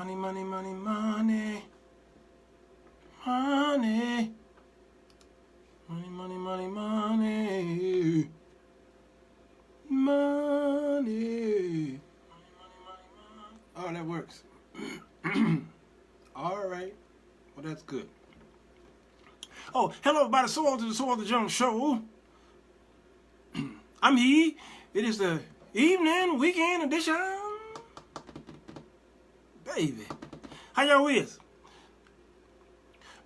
Money, money, money, money. Money. Money, money, money, money. Money. Oh, that works. All right. Well, that's good. Oh, hello, everybody. Sirwalterj, the Sirwalterj Show. I'm he. It is the evening, weekend edition. Baby. How y'all is?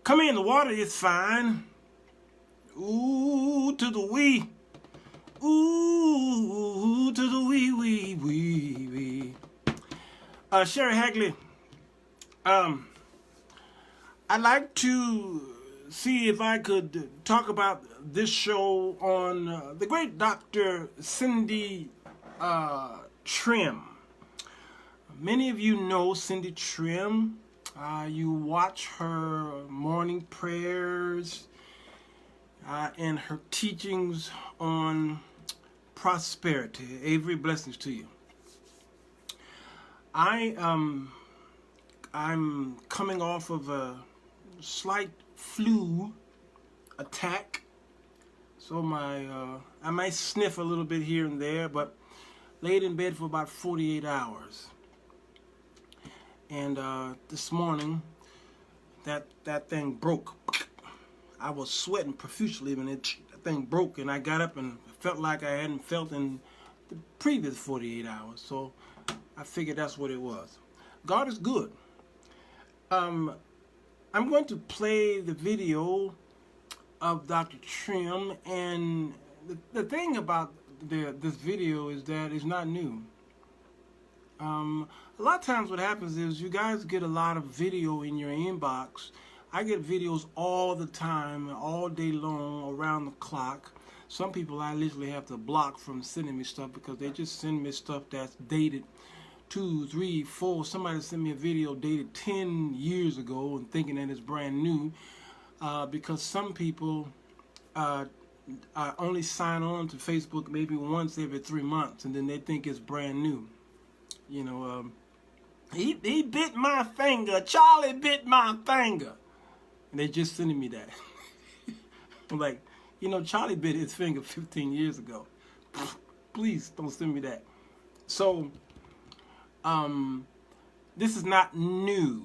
Come in, the water is fine. Ooh, to the wee. Ooh, to the wee, wee, wee, wee. Sherry Hagley, I'd like to see if I could talk about this show on the great Dr. Cindy Trimm. Many of you know Cindy Trimm. You watch her morning prayers and her teachings on prosperity. Avery, blessings to you. I'm coming off of a slight flu attack, so I might sniff a little bit here and there, but laid in bed for about 48 hours. And this morning, that thing broke. I was sweating profusely when that thing broke, and I got up and felt like I hadn't felt in the previous 48 hours. So I figured that's what it was. God is good. I'm going to play the video of Dr. Trimm, and the thing about this video is that it's not new. A lot of times what happens is you guys get a lot of video in your inbox. I get videos all the time, all day long, around the clock. Some people I literally have to block from sending me stuff because they just send me stuff that's dated 2, 3, 4. Somebody sent me a video dated 10 years ago and thinking that it's brand new, because some people only sign on to Facebook maybe once every 3 months, and then they think it's brand new. You know, he bit my finger. Charlie bit my finger. And they just sending me that. I'm like, you know, Charlie bit his finger 15 years ago. Please don't send me that. So, this is not new.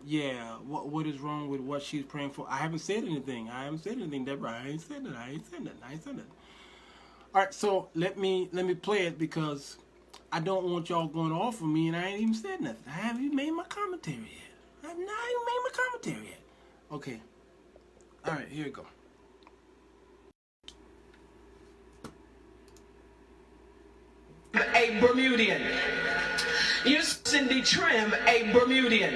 Yeah, what is wrong with what she's praying for? I haven't said anything. Deborah. I ain't said that. All right, so let me play it because I don't want y'all going off of me, and I ain't even said nothing. I haven't even made my commentary yet. I have not even made my commentary yet. Okay. All right, here we go. A Bermudian. You Cindy Trimm, a Bermudian.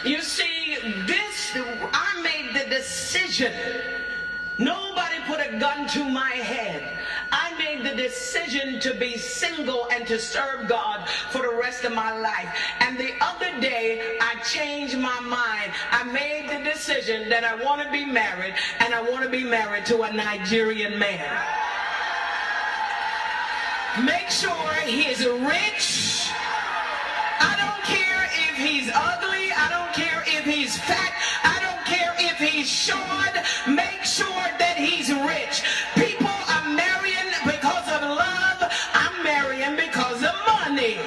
You see, I made the decision. Nobody put a gun to my head. I made the decision to be single and to serve God for the rest of my life. And the other day, I changed my mind. I made the decision that I want to be married, and I want to be married to a Nigerian man. Make sure he is rich. I don't care if he's ugly. I don't care if he's fat. I don't care if he's short. Make sure that he's rich. People are marrying because of love. I'm marrying because of money.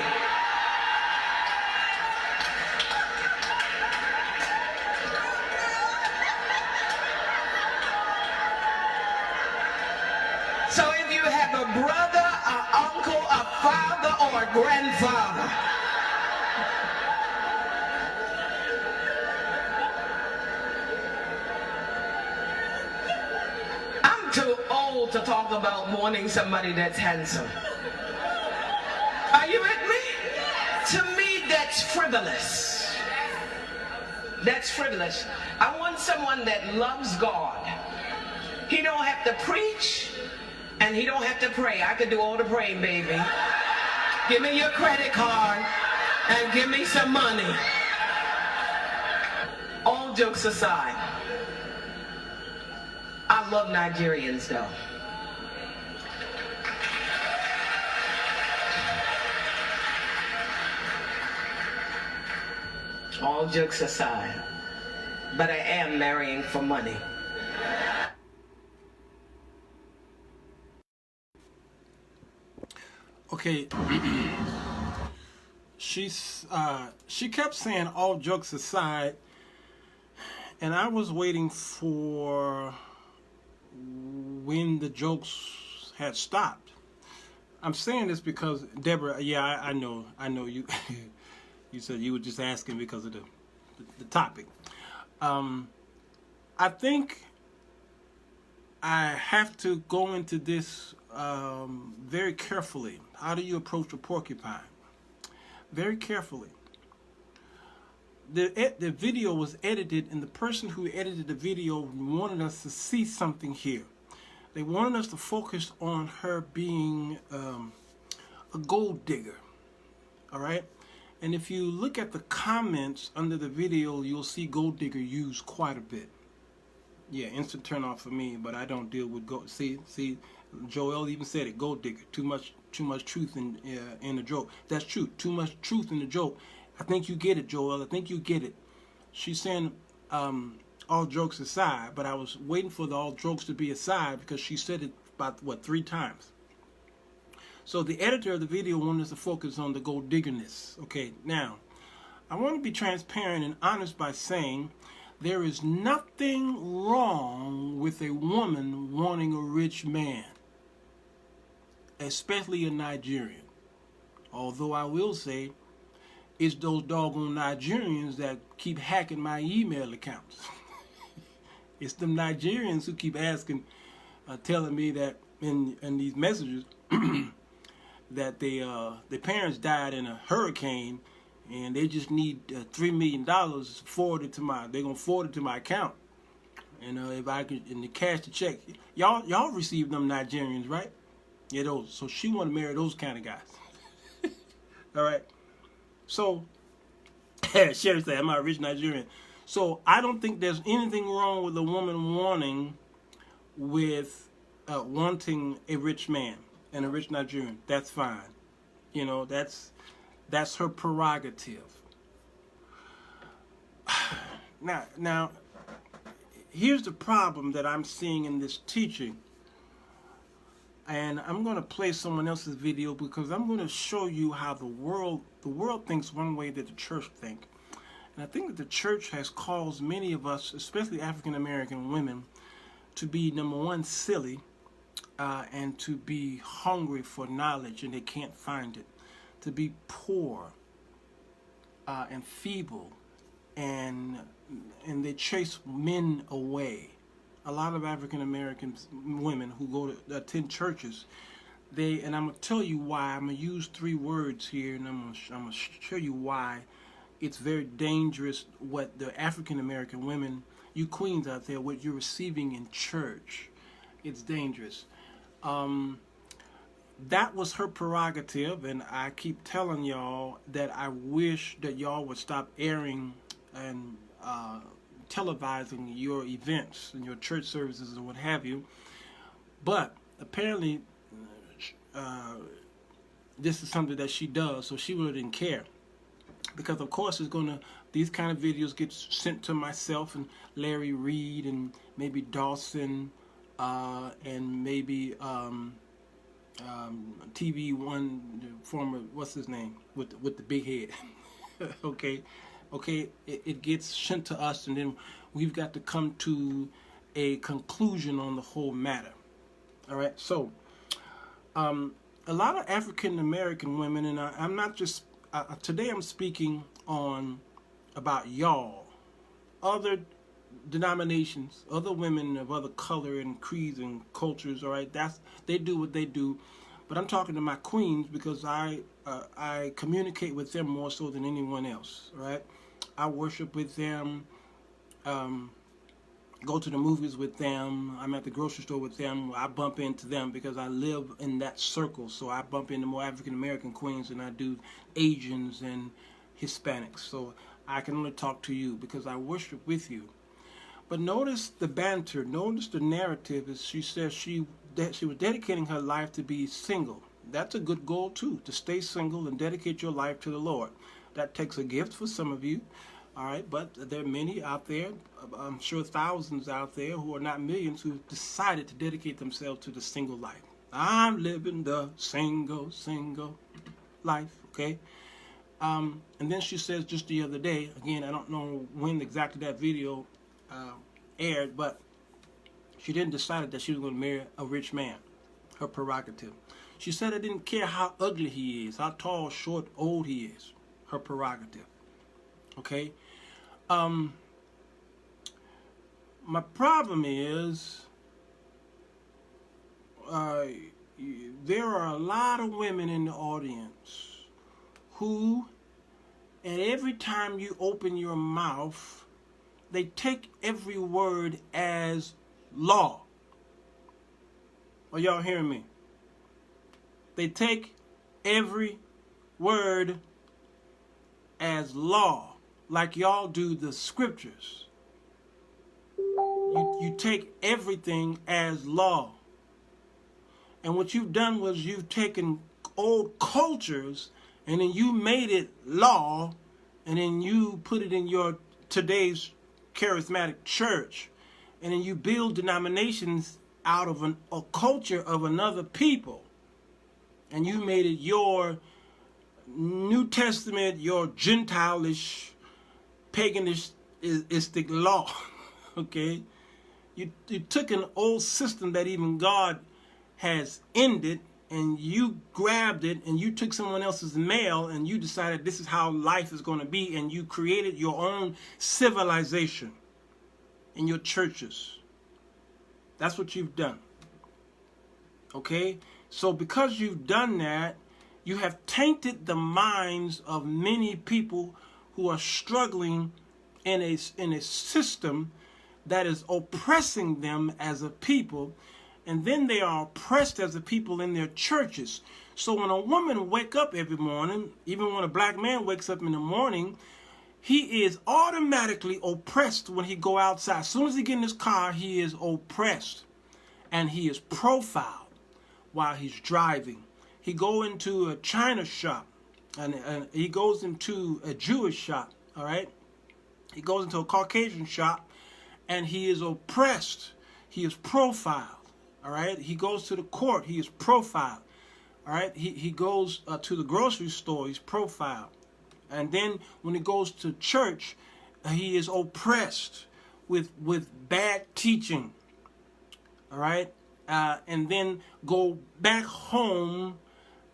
So if you have a brother, an uncle, a father, or a grandfather, I'm too old to talk about wanting somebody that's handsome. Are you with me? To me, that's frivolous. That's frivolous. I want someone that loves God. He don't have to preach, and he don't have to pray. I could do all the praying, baby. Give me your credit card and give me some money. All jokes aside, I love Nigerians though. All jokes aside, but I am marrying for money. Okay, she kept saying all jokes aside, and I was waiting for when the jokes had stopped. I'm saying this because Deborah, yeah, I know you. You said you were just asking because of the topic. I think I have to go into this very carefully. How do you approach a porcupine? Very carefully. The video was edited, and the person who edited the video wanted us to see something here. They wanted us to focus on her being a gold digger. All right? And if you look at the comments under the video, you'll see gold digger used quite a bit. Yeah, instant turn off for me, but I don't deal with gold. See, Joel even said it, gold digger. Too much truth in the joke. That's true. Too much truth in the joke. I think you get it, Joel. I think you get it. She's saying all jokes aside, but I was waiting for the all jokes to be aside because she said it about, 3 times. So the editor of the video wanted us to focus on the gold diggerness. Okay, now, I want to be transparent and honest by saying there is nothing wrong with a woman wanting a rich man, especially a Nigerian. Although I will say, it's those doggone Nigerians that keep hacking my email accounts. It's them Nigerians who keep asking, telling me that in these messages that their parents died in a hurricane and they just need $3 million forwarded to they're gonna forward it to my account. And if I could, and to cash the check, y'all receive them Nigerians, right? Yeah, those. So she want to marry those kind of guys. All right. So, Sherry said, "Am I a rich Nigerian?" So I don't think there's anything wrong with a woman wanting a rich man and a rich Nigerian. That's fine. You know, that's her prerogative. Now, here's the problem that I'm seeing in this teaching. And I'm going to play someone else's video because I'm going to show you how the world thinks one way that the church think. And I think that the church has caused many of us, especially African American women, to be, number one, silly, and to be hungry for knowledge and they can't find it, to be poor and feeble, and they chase men away. A lot of African American women who go to attend churches, and I'm gonna tell you why. I'm gonna use 3 words here, and I'm gonna show you why it's very dangerous what the African American women, you queens out there, what you're receiving in church. It's dangerous. That was her prerogative, and I keep telling y'all that I wish that y'all would stop airing and televising your events and your church services and what have you. But apparently this is something that she does, so she really didn't care, because of course these kind of videos get sent to myself and Larry Reed and maybe Dawson and maybe TV1, the former, what's his name, with the big head. Okay, it gets sent to us, and then we've got to come to a conclusion on the whole matter. All right, so a lot of African American women, and I'm not just today I'm speaking about y'all, other denominations, other women of other color and creeds and cultures. All right, they do what they do, but I'm talking to my queens because I communicate with them more so than anyone else. All right, I worship with them, go to the movies with them, I'm at the grocery store with them. I bump into them because I live in that circle, so I bump into more African American queens than I do Asians and Hispanics. So I can only talk to you because I worship with you. But notice the banter, notice the narrative. As she says she was dedicating her life to be single. That's a good goal too, to stay single and dedicate your life to the Lord. That takes a gift for some of you. All right, but there are many out there, I'm sure thousands out there who are not millions, who decided to dedicate themselves to the single life. I'm living the single life, okay? And then she says just the other day, again, I don't know when exactly that video aired, but she then decided that she was going to marry a rich man, her prerogative. She said I didn't care how ugly he is, how tall, short, old he is, her prerogative, okay? My problem is there are a lot of women in the audience who, and every time you open your mouth, they take every word as law. Are y'all hearing me? They take every word as law, like y'all do the scriptures. You take everything as law. And what you've done was you've taken old cultures and then you made it law, and then you put it in your today's charismatic church, and then you build denominations out of a culture of another people, and you made it your New Testament, your Gentile-ish, paganistic law. Okay, you took an old system that even God has ended, and you grabbed it and you took someone else's mail and you decided this is how life is going to be, and you created your own civilization in your churches. That's what you've done. Okay, so because you've done that, you have tainted the minds of many people who are struggling in a system that is oppressing them as a people, and then they are oppressed as a people in their churches. So when a woman wakes up every morning, even when a black man wakes up in the morning, he is automatically oppressed when he go outside. As soon as he get in his car, he is oppressed, and he is profiled while he's driving. He go into a China shop, and he goes into a Jewish shop, all right? He goes into a Caucasian shop, and he is oppressed. He is profiled, all right? He goes to the court, he is profiled, all right? He goes to the grocery store, he's profiled. And then when he goes to church, he is oppressed with bad teaching, all right? And then go back home,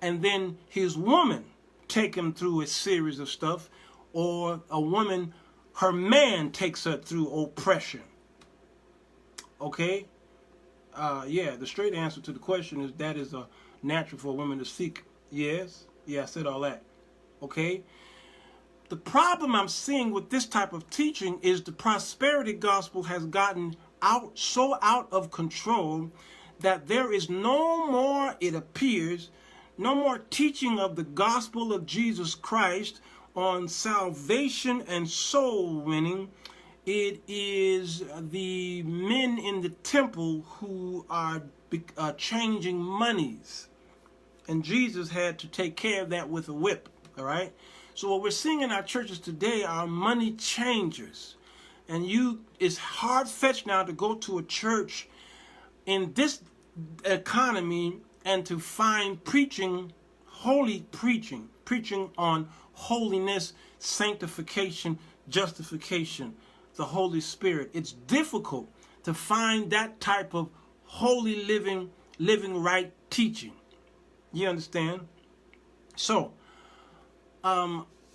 and then his woman take him through a series of stuff, or a woman, her man takes her through oppression. Okay? Yeah, the straight answer to the question is that is a natural for a woman to seek. Yes? Yeah, I said all that. Okay? The problem I'm seeing with this type of teaching is the prosperity gospel has gotten so out of control that there is no more, it appears, no more teaching of the gospel of Jesus Christ on salvation and soul winning. It is the men in the temple who are changing monies. And Jesus had to take care of that with a whip, all right? So what we're seeing in our churches today are money changers. And it's hard-fetched now to go to a church in this economy and to find preaching, holy preaching on holiness, sanctification, justification, the Holy Spirit. It's difficult to find that type of holy living right teaching. You understand? So,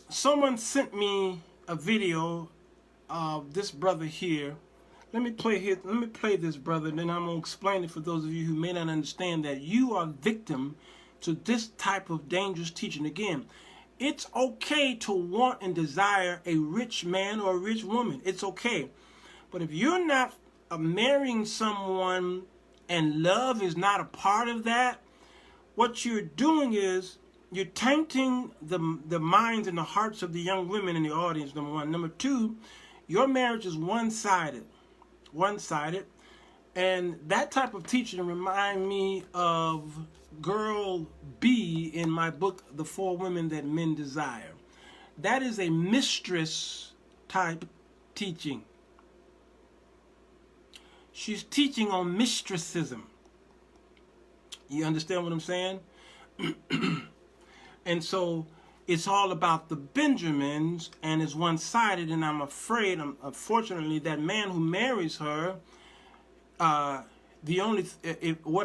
someone sent me a video of this brother here. Let me play this, brother, and then I'm going to explain it for those of you who may not understand that you are victim to this type of dangerous teaching. Again, it's okay to want and desire a rich man or a rich woman. It's okay. But if you're not marrying someone and love is not a part of that, what you're doing is you're tainting the minds and the hearts of the young women in the audience, number one. Number two, your marriage is one-sided. And that type of teaching remind me of girl B in my book, The 4 Women That Men Desire. That is a mistress type teaching. She's teaching on mistresism. You understand what I'm saying? And so it's all about the Benjamins, and it's one-sided, and I'm afraid, unfortunately, that man who marries her, what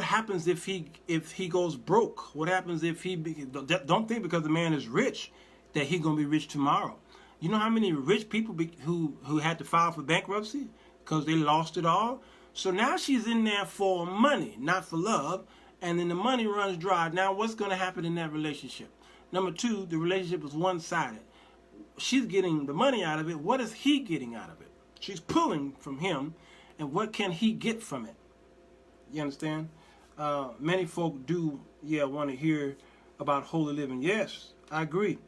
happens if he goes broke? What happens if don't think because the man is rich that he's going to be rich tomorrow. You know how many rich people who had to file for bankruptcy because they lost it all? So now she's in there for money, not for love, and then the money runs dry. Now what's going to happen in that relationship? Number two, the relationship is one-sided. She's getting the money out of it. What is he getting out of it? She's pulling from him, and what can he get from it? You understand? Many folk do, want to hear about holy living. Yes, I agree.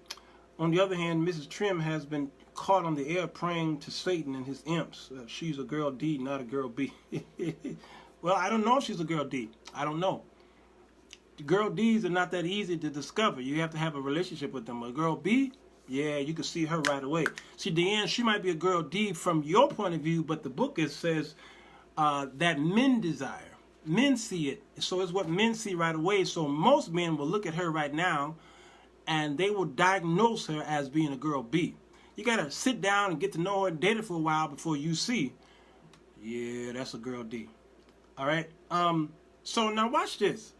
On the other hand, Mrs. Trimm has been caught on the air praying to Satan and his imps. She's a girl D, not a girl B. Well, I don't know if she's a girl D. I don't know. The girl Ds are not that easy to discover. You have to have a relationship with them. A girl B, yeah, you can see her right away. See, Deanne, she might be a girl D from your point of view, but the book says that men desire. Men see it. So it's what men see right away. So most men will look at her right now and they will diagnose her as being a girl B. You got to sit down and get to know her and date her for a while before you see, yeah, that's a girl D. All right? So now watch this.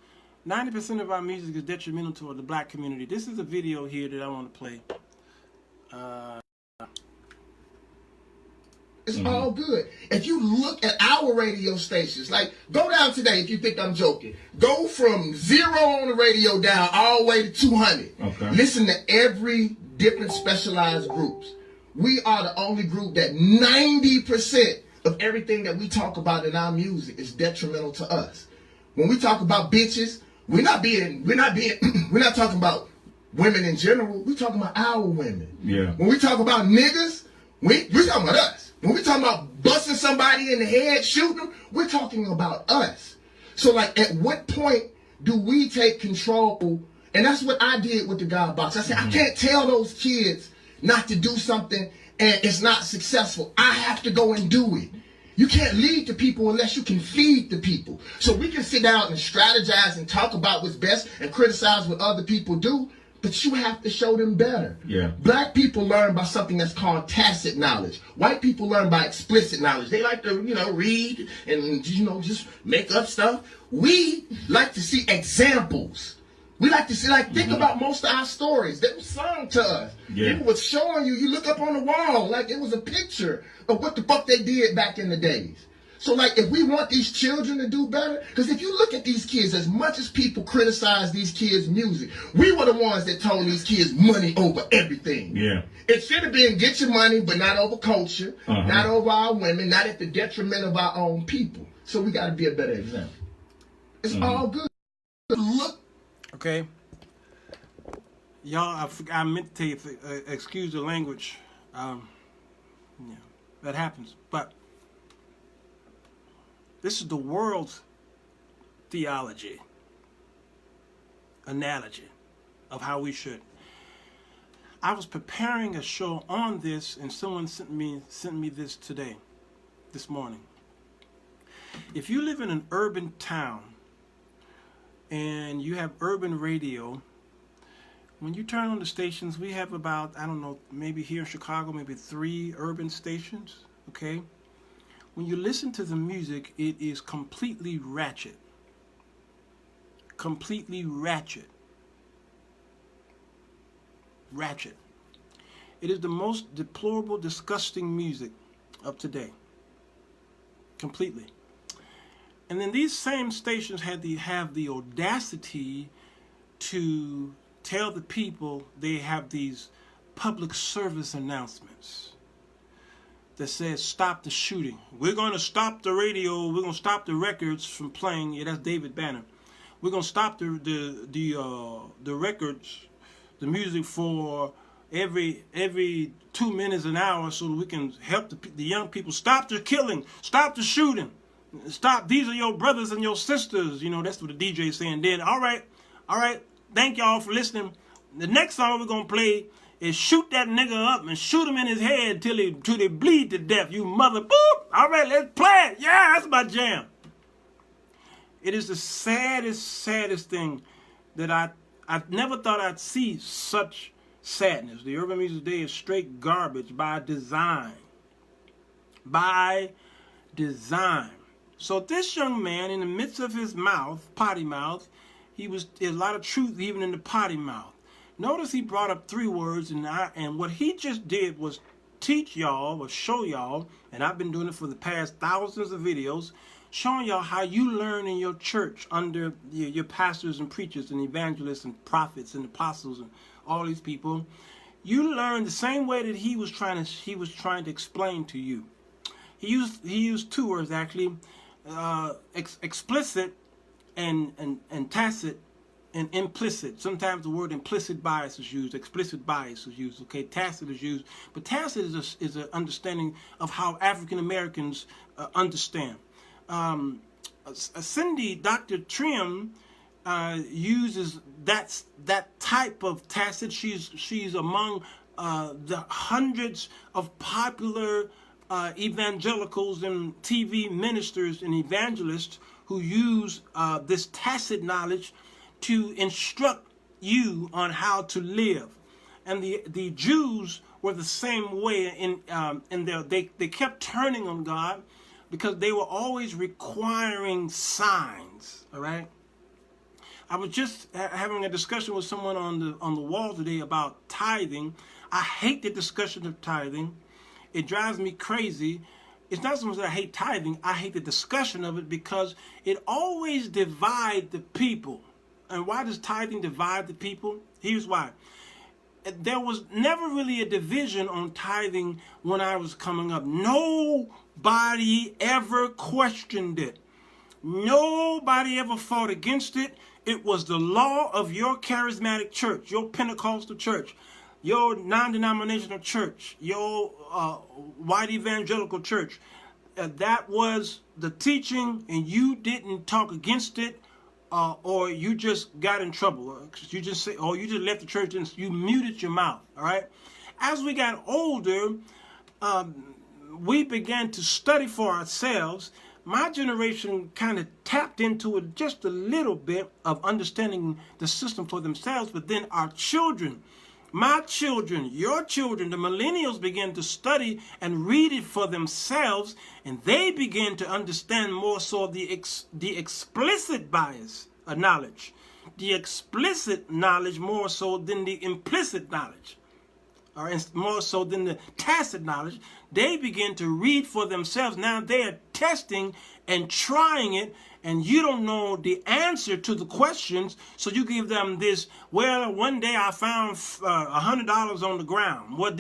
90% of our music is detrimental to the black community. This is a video here that I want to play. It's all good. If you look at our radio stations, like go down today if you think I'm joking. Go from 0 on the radio down all the way to 200. Okay. Listen to every different specialized groups. We are the only group that 90% of everything that we talk about in our music is detrimental to us. When we talk about bitches, we're not talking about women in general. We're talking about our women. Yeah. When we talk about niggas, we're talking about us. When we're talking about busting somebody in the head, shooting them, we're talking about us. So, like, at what point do we take control? And that's what I did with the God Box. I said, I can't tell those kids not to do something and it's not successful. I have to go and do it. You can't lead the people unless you can feed the people. So we can sit down and strategize and talk about what's best and criticize what other people do, but you have to show them better. Yeah. Black people learn by something that's called tacit knowledge. White people learn by explicit knowledge. They like to, read and, just make up stuff. We like to see examples. We like to see, think about most of our stories. They were sung to us. Yeah. People was showing you look up on the wall, like it was a picture of what the fuck they did back in the days. So, if we want these children to do better, because if you look at these kids, as much as people criticize these kids' music, we were the ones that told these kids money over everything. Yeah. It should have been get your money, but not over culture, not over our women, not at the detriment of our own people. So we got to be a better example. It's all good. Look. Okay. Y'all, I meant to tell you, excuse the language. That happens. But this is the world's theology, analogy of how we should. I was preparing a show on this, and someone sent me this this morning. If you live in an urban town and you have urban radio, when you turn on the stations, we have about, I don't know, maybe here in Chicago, maybe 3 urban stations, okay? When you listen to the music, it is completely ratchet. Completely ratchet. Ratchet. It is the most deplorable, disgusting music of today. Completely. And then these same stations have the audacity to tell the people they have these public service announcements that says stop the shooting. We're going to stop the radio. We're going to stop the records from playing. Yeah, that's David Banner. We're going to stop the records, the music for every 2 minutes an hour so that we can help the young people stop the killing, stop the shooting, stop. These are your brothers and your sisters. That's what the DJ is saying. Then all right. Thank y'all for listening. The next song we're going to play is shoot that nigga up and shoot him in his head till they bleed to death. You mother, boop! All right, let's play it. Yeah, that's my jam. It is the saddest thing that I never thought I'd see such sadness. The urban music today is straight garbage by design. By design. So this young man, in the midst of his mouth, potty mouth, there's a lot of truth even in the potty mouth. Notice he brought up 3 words, and what he just did was teach y'all or show y'all, and I've been doing it for the past thousands of videos, showing y'all how you learn in your church under your pastors and preachers and evangelists and prophets and apostles and all these people. You learn the same way that he was trying to explain to you. He used 2 words actually, explicit and tacit and implicit. Sometimes the word implicit bias is used, explicit bias is used. Okay, tacit is used, but tacit is an understanding of how African Americans understand. Cindy, Dr. Trimm, uses that type of tacit. She's among the hundreds of popular evangelicals and TV ministers and evangelists who use this tacit knowledge to instruct you on how to live. And the Jews were the same way they kept turning on God because they were always requiring signs. All right. I was just having a discussion with someone on the wall today about tithing. I hate the discussion of tithing. It drives me crazy. It's not so much that I hate tithing. I hate the discussion of it because it always divides the people. And why does tithing divide the people? Here's why. There was never really a division on tithing when I was coming up. Nobody ever questioned it. Nobody ever fought against it. It was the law of your charismatic church, your Pentecostal church, your non-denominational church, your white evangelical church. That was the teaching, and you didn't talk against it, or you just got in trouble. You just left the church and you muted your mouth. All right. As we got older, we began to study for ourselves. My generation kind of tapped into it just a little bit of understanding the system for themselves, but then our children, my children, your children, the millennials began to study and read it for themselves, and they began to understand more so the explicit bias of knowledge, the explicit knowledge more so than the implicit knowledge, or more so than the tacit knowledge. They begin to read for themselves. Now they are testing and trying it, and you don't know the answer to the questions, so you give them this, well, one day I found $100 on the ground. Well,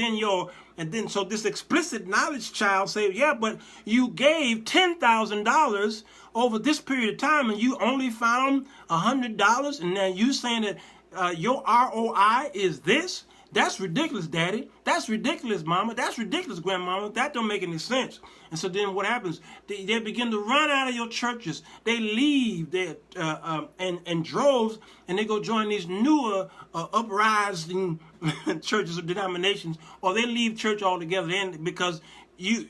so this explicit knowledge child say, yeah, but you gave $10,000 over this period of time, and you only found $100, and now you saying that your ROI is this? That's ridiculous, Daddy. That's ridiculous, Mama. That's ridiculous, Grandmama. That don't make any sense. And so then what happens? They begin to run out of your churches. They leave in droves, and they go join these newer uprising churches or denominations, or they leave church altogether. And because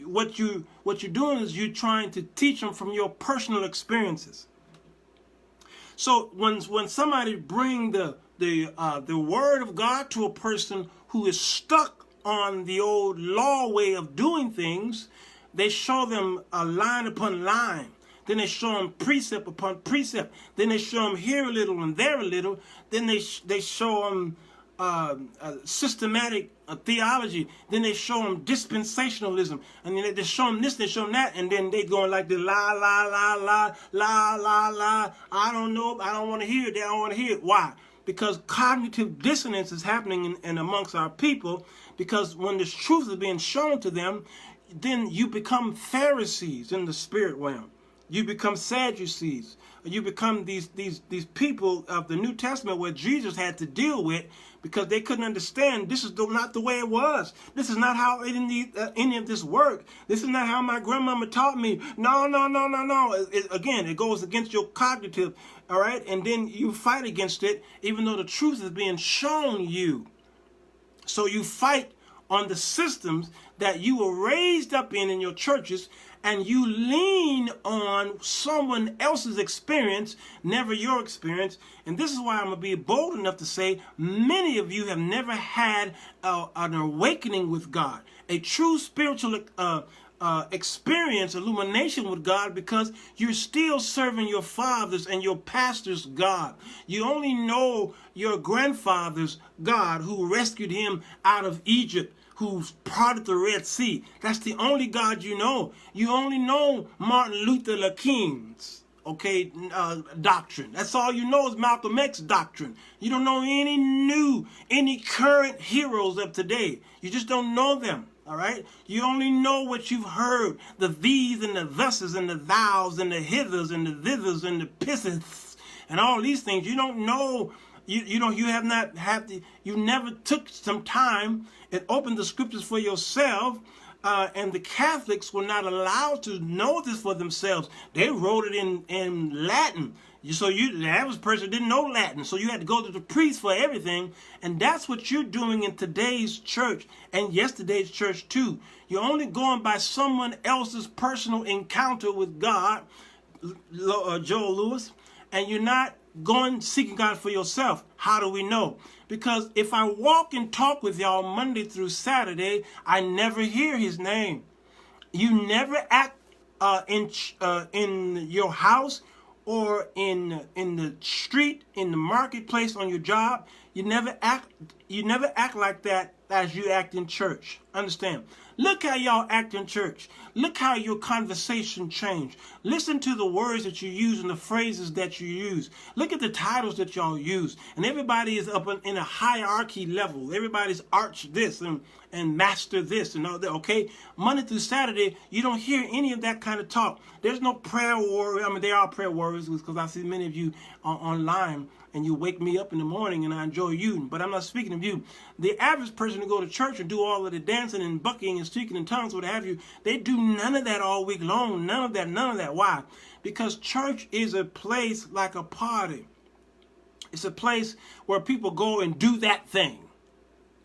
what you're doing is you're trying to teach them from your personal experiences. So when somebody bring the word of God to a person who is stuck on the old law way of doing things, they show them line upon line. Then they show them precept upon precept. Then they show them here a little and there a little. Then they show them systematic theology. Then they show them dispensationalism. And then they show them this, they show them that. And then they going like the la, la, la, la, la, la, la. I don't know. I don't want to hear it. They don't want to hear it. Why? Because cognitive dissonance is happening in amongst our people. Because when this truth is being shown to them, then you become Pharisees in the spirit realm. You become Sadducees. You become these people of the New Testament where Jesus had to deal with, because they couldn't understand this is not the way it was. This is not how any of this worked. This is not how my grandmama taught me. No. Again, it goes against your cognitive, all right? And then you fight against it, even though the truth is being shown you. So you fight on the systems that you were raised up in your churches, and you lean on someone else's experience, never your experience. And this is why I'm going to be bold enough to say many of you have never had an awakening with God, a true spiritual experience, illumination with God, because you're still serving your fathers and your pastors' God. You only know your grandfather's God who rescued him out of Egypt, who parted the Red Sea. That's the only God you know. You only know Martin Luther King's doctrine. That's all you know is Malcolm X doctrine. You don't know any current heroes of today. You just don't know them. All right? You only know what you've heard. The these and the thuses and the thous and the hithers and the thithers and the pisseth and all these things. You don't know. You never took some time and opened the scriptures for yourself. And the Catholics were not allowed to know this for themselves. They wrote it in Latin. So the average person didn't know Latin. So you had to go to the priest for everything. And that's what you're doing in today's church and yesterday's church too. You're only going by someone else's personal encounter with God, Joel Lewis, and you're not going seeking God for yourself. How do we know? Because if I walk and talk with y'all Monday through Saturday, I never hear his name. You never act in your house or in the street, in the marketplace, on your job. You never act like that as you act in church. Understand? Look how y'all act in church. Look how your conversation changed. Listen to the words that you use and the phrases that you use. Look at the titles that y'all use. And everybody is up in a hierarchy level. Everybody's arch this and master this and all that, okay? Monday through Saturday, you don't hear any of that kind of talk. There's no prayer warrior. I mean, there are prayer warriors because I see many of you online and you wake me up in the morning and I enjoy you, but I'm not speaking of you. The average person who go to church and do all of the dancing and bucking and speaking in tongues, what have you, they do none of that all week long. None of that. Why? Because church is a place like a party. It's a place where people go and do that thing.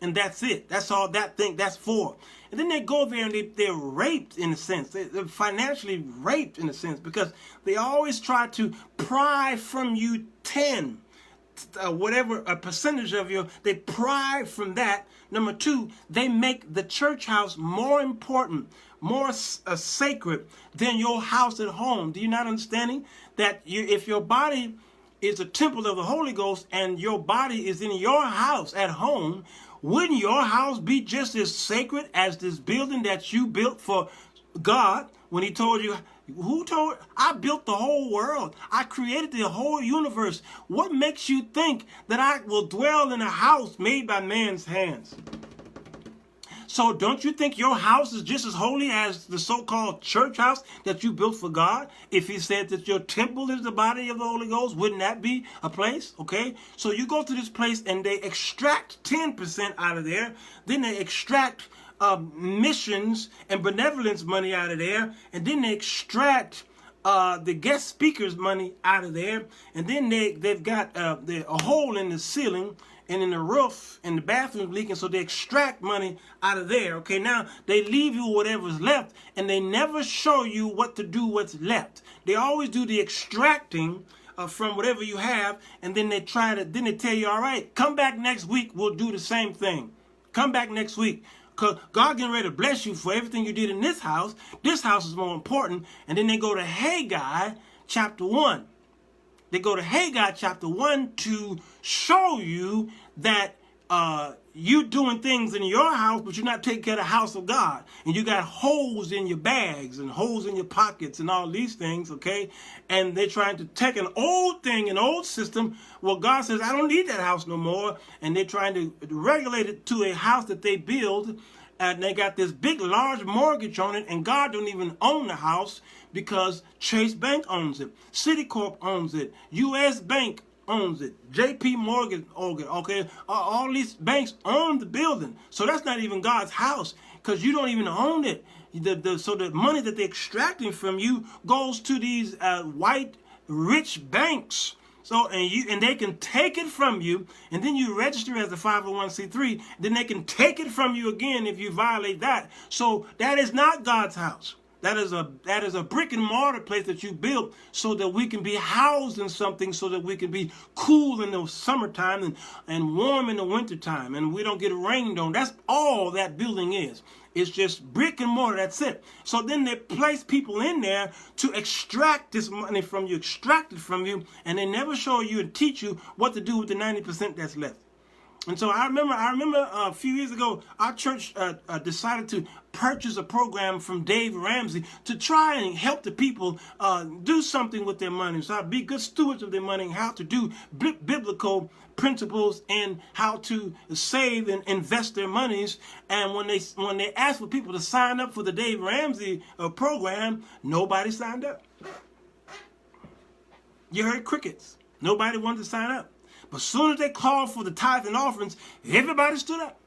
And that's it. That's all that thing that's for. And then they go there and they're raped in a sense. They're financially raped in a sense because they always try to pry from you 10. Whatever a percentage of they pry from that. Number two, they make the church house more important, more sacred than your house at home. Do you not understanding that if your body is a temple of the Holy Ghost and your body is in your house at home, wouldn't your house be just as sacred as this building that you built for God when he told you? Who told? I built the whole world. I created the whole universe. What makes you think that I will dwell in a house made by man's hands? So don't you think your house is just as holy as the so-called church house that you built for God? If he said that your temple is the body of the Holy Ghost, wouldn't that be a place? Okay, so you go to this place and they extract 10% out of there. Then they extract missions and benevolence money out of there, and then they extract the guest speakers money out of there, and then they've got a hole in the ceiling and in the roof and the bathroom leaking, so they extract money out of there. Okay, now they leave you whatever's left, and they never show you what to do what's left. They always do the extracting from whatever you have, and then they tell you, all right, come back next week, we'll do the same thing. Come back next week. Because God getting ready to bless you for everything you did in this house. This house is more important. And then they go to Haggai chapter 1. They go to Haggai chapter 1 to show you that you doing things in your house, but you're not taking care of the house of God. And you got holes in your bags and holes in your pockets and all these things, okay? And they're trying to take an old thing, an old system. Well, God says, I don't need that house no more. And they're trying to regulate it to a house that they build. And they got this big, large mortgage on it. And God don't even own the house because Chase Bank owns it. Citicorp owns it. U.S. Bank owns it. J.P. Morgan owns it. Okay, all these banks own the building, so that's not even God's house because you don't even own it. So the money that they're extracting from you goes to these white rich banks So, and they can take it from you, and then you register as a 501c3, then they can take it from you again if you violate that. So that is not God's house. That is a brick and mortar place that you built so that we can be housed in something, so that we can be cool in the summertime and warm in the wintertime, and we don't get rained on. That's all that building is. It's just brick and mortar. That's it. So then they place people in there to extract this money from you, extract it from you, and they never show you and teach you what to do with the 90% that's left. And so I remember a few years ago, our church decided to purchase a program from Dave Ramsey to try and help the people do something with their money. So be good stewards of their money, how to do biblical principles in how to save and invest their monies. And when they asked for people to sign up for the Dave Ramsey program, nobody signed up. You heard crickets. Nobody wanted to sign up. But as soon as they called for the tithe and offerings, everybody stood up.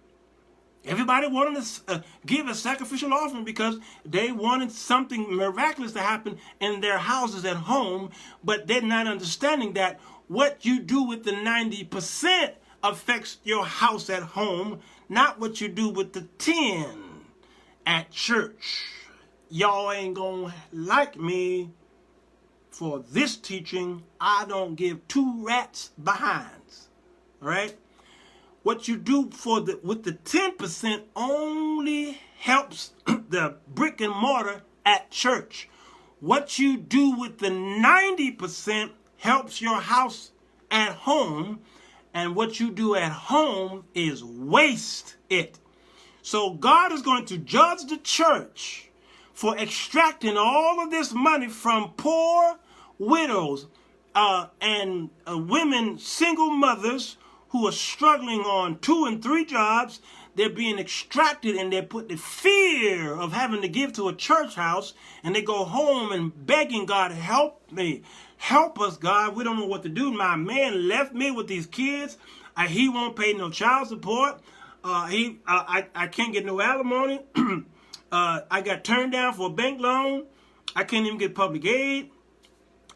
Everybody wanted to give a sacrificial offering because they wanted something miraculous to happen in their houses at home, but they're not understanding that what you do with the 90% affects your house at home, not what you do with the 10 at church. Y'all ain't gonna like me for this teaching. I don't give two rats behinds. All right? What you do with the 10% only helps the brick and mortar at church. What you do with the 90% helps your house at home, and what you do at home is waste it. So God is going to judge the church for extracting all of this money from poor widows and women, single mothers who are struggling on 2 and 3 jobs. They're being extracted, and they put the fear of having to give to a church house, and they go home and begging God, help me. Help us, God. We don't know what to do. My man left me with these kids. He won't pay no child support. I can't get no alimony. I got turned down for a bank loan. I can't even get public aid.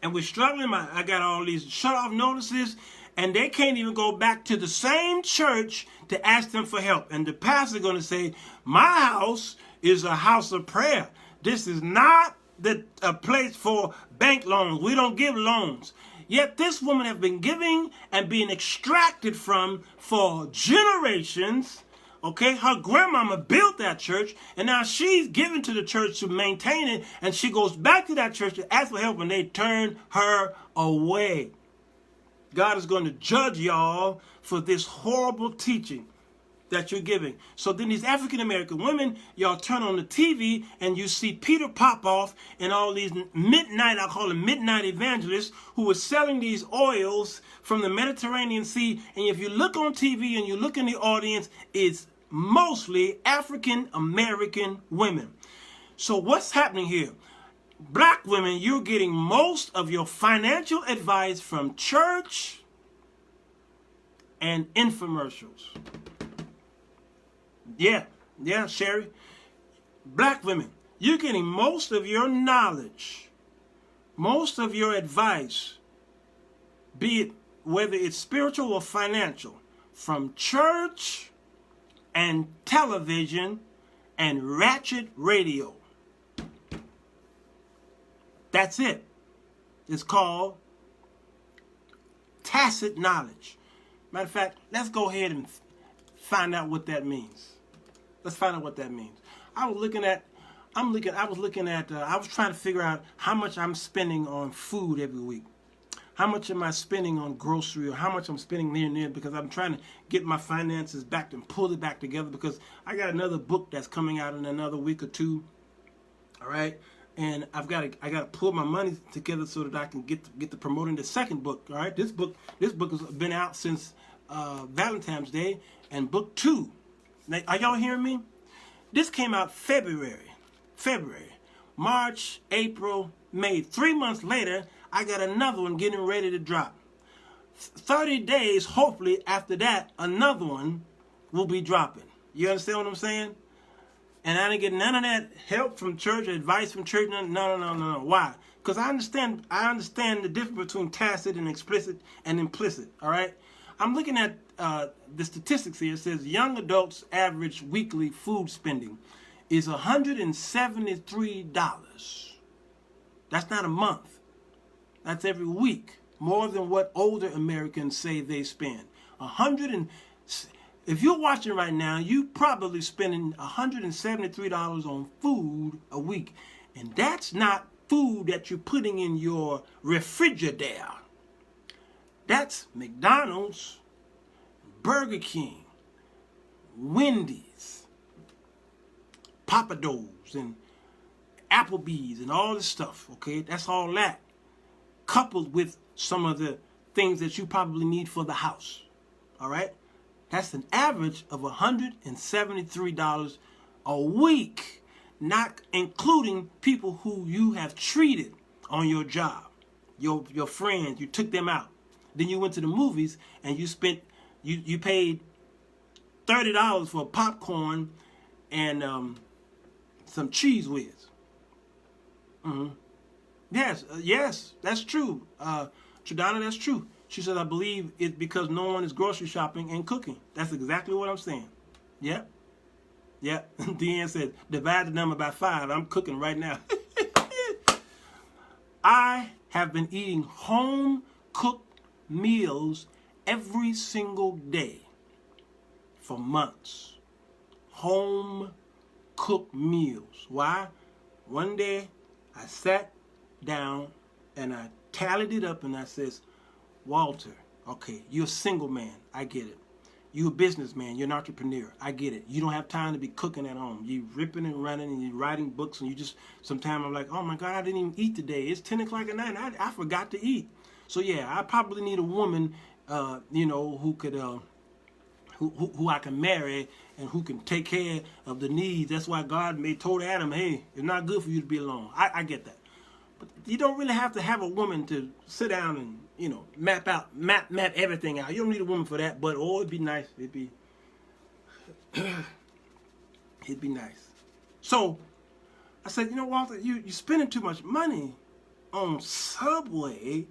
And we're struggling. I got all these shut-off notices. And they can't even go back to the same church to ask them for help. And the pastor's going to say, my house is a house of prayer. This is not a place for bank loans. We don't give loans. Yet this woman has been giving and being extracted from for generations. Okay, her grandmama built that church, and now she's given to the church to maintain it, and she goes back to that church to ask for help, and they turn her away. God is going to judge y'all for this horrible teaching that you're giving. So then these African-American women, y'all turn on the TV and you see Peter Popoff and all these I call them midnight evangelists, who are selling these oils from the Mediterranean Sea. And if you look on TV and you look in the audience, it's mostly African-American women. So what's happening here? Black women, you're getting most of your financial advice from church and infomercials. Yeah, Sherry. Black women, you're getting most of your knowledge, most of your advice, be it whether it's spiritual or financial, from church and television and ratchet radio. That's it. It's called tacit knowledge. Matter of fact, let's go ahead and find out what that means. Let's find out what that means. I was trying to figure out how much I'm spending on food every week. How much am I spending on grocery, or how much I'm spending there and there, because I'm trying to get my finances back and pull it back together, because I got another book that's coming out in another week or two. All right. And I got to pull my money together so that I can get to promoting the second book. All right, this book has been out since Valentine's Day, and book 2. Now, are y'all hearing me? This came out February, March, April, May. 3 months later, I got another one getting ready to drop. 30 days, hopefully, after that, another one will be dropping. You understand what I'm saying? And I didn't get none of that help from church, advice from church. No. Why? because I understand the difference between tacit and explicit and implicit. All right, I'm looking at the statistics here. It says young adults' average weekly food spending is $173. That's not a month. That's every week. More than what older Americans say they spend. If you're watching right now, you probably spending $173 on food a week. And that's not food that you're putting in your refrigerator. That's McDonald's, Burger King, Wendy's, Papa Do's, and Applebee's, and all this stuff, okay? That's all that, coupled with some of the things that you probably need for the house, all right? That's an average of $173 a week, not including people who you have treated on your job, your friends. You took them out. Then you went to the movies and you paid $30 for popcorn and some cheese whiz. Yes, that's true. Tridana, that's true. She said, I believe it's because no one is grocery shopping and cooking. That's exactly what I'm saying. Yep. Deanne said, divide the number by 5. I'm cooking right now. I have been eating home-cooked meals every single day for months. Home-cooked meals. Why? One day, I sat down and I tallied it up and I says, Walter, okay, you're a single man. I get it. You're a businessman. You're an entrepreneur. I get it. You don't have time to be cooking at home. You're ripping and running and you're writing books and you just, sometimes I'm like, oh my God, I didn't even eat today. It's 10 o'clock at night and I forgot to eat. So yeah, I probably need a woman, who could, who I can marry and who can take care of the needs. That's why God told Adam, hey, it's not good for you to be alone. I get that. But you don't really have to have a woman to sit down and, map everything out. You don't need a woman for that, but it'd be nice. It'd be nice. So I said, Walter, you're spending too much money on Subway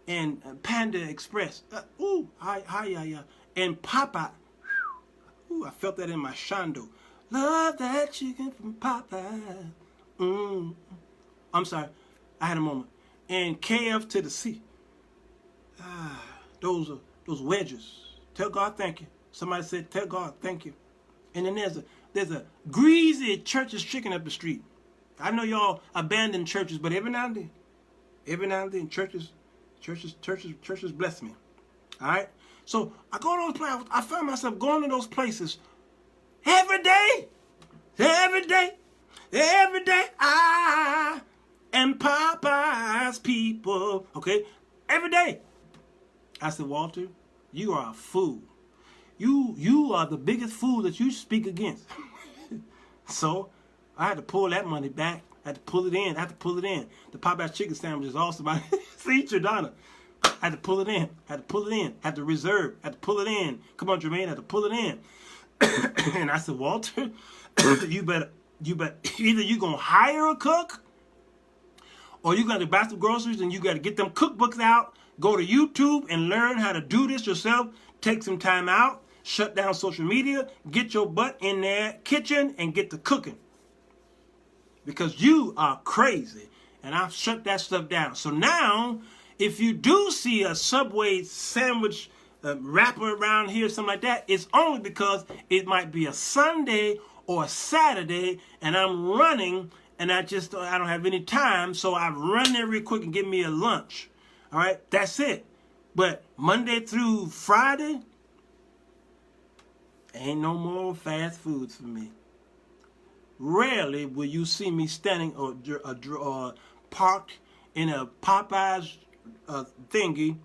and Panda Express. And Popeye. Ooh, I felt that in my shando. Love that chicken from Popeye. I'm sorry, I had a moment. And KF to the C. Those wedges. Tell God thank you. Somebody said, tell God thank you. And then there's a greasy Church's chicken up the street. I know y'all abandon churches, but every now and then, churches bless me. All right. So I go to those places. I find myself going to those places every day. And Popeye's people, okay, every day. I said, Walter, you are a fool. You are the biggest fool that you speak against. So I had to pull that money back. I had to pull it in. The Popeye's chicken sandwich is awesome. See, Tridana. I had to pull it in. Had to reserve. Had to pull it in. Come on, Jermaine. Had to pull it in. And I said, Walter, you better either you're gonna hire a cook, or you got to buy some groceries and you got to get them cookbooks out. Go to YouTube and learn how to do this yourself. Take some time out. Shut down social media. Get your butt in their kitchen and get to cooking. Because you are crazy. And I've shut that stuff down. So now, if you do see a Subway sandwich wrapper around here, something like that, it's only because it might be a Sunday or a Saturday and I'm running and I don't have any time, so I run there real quick and get me a lunch. All right, that's it. But Monday through Friday, ain't no more fast foods for me. Rarely will you see me standing or parked in a Popeyes thingy.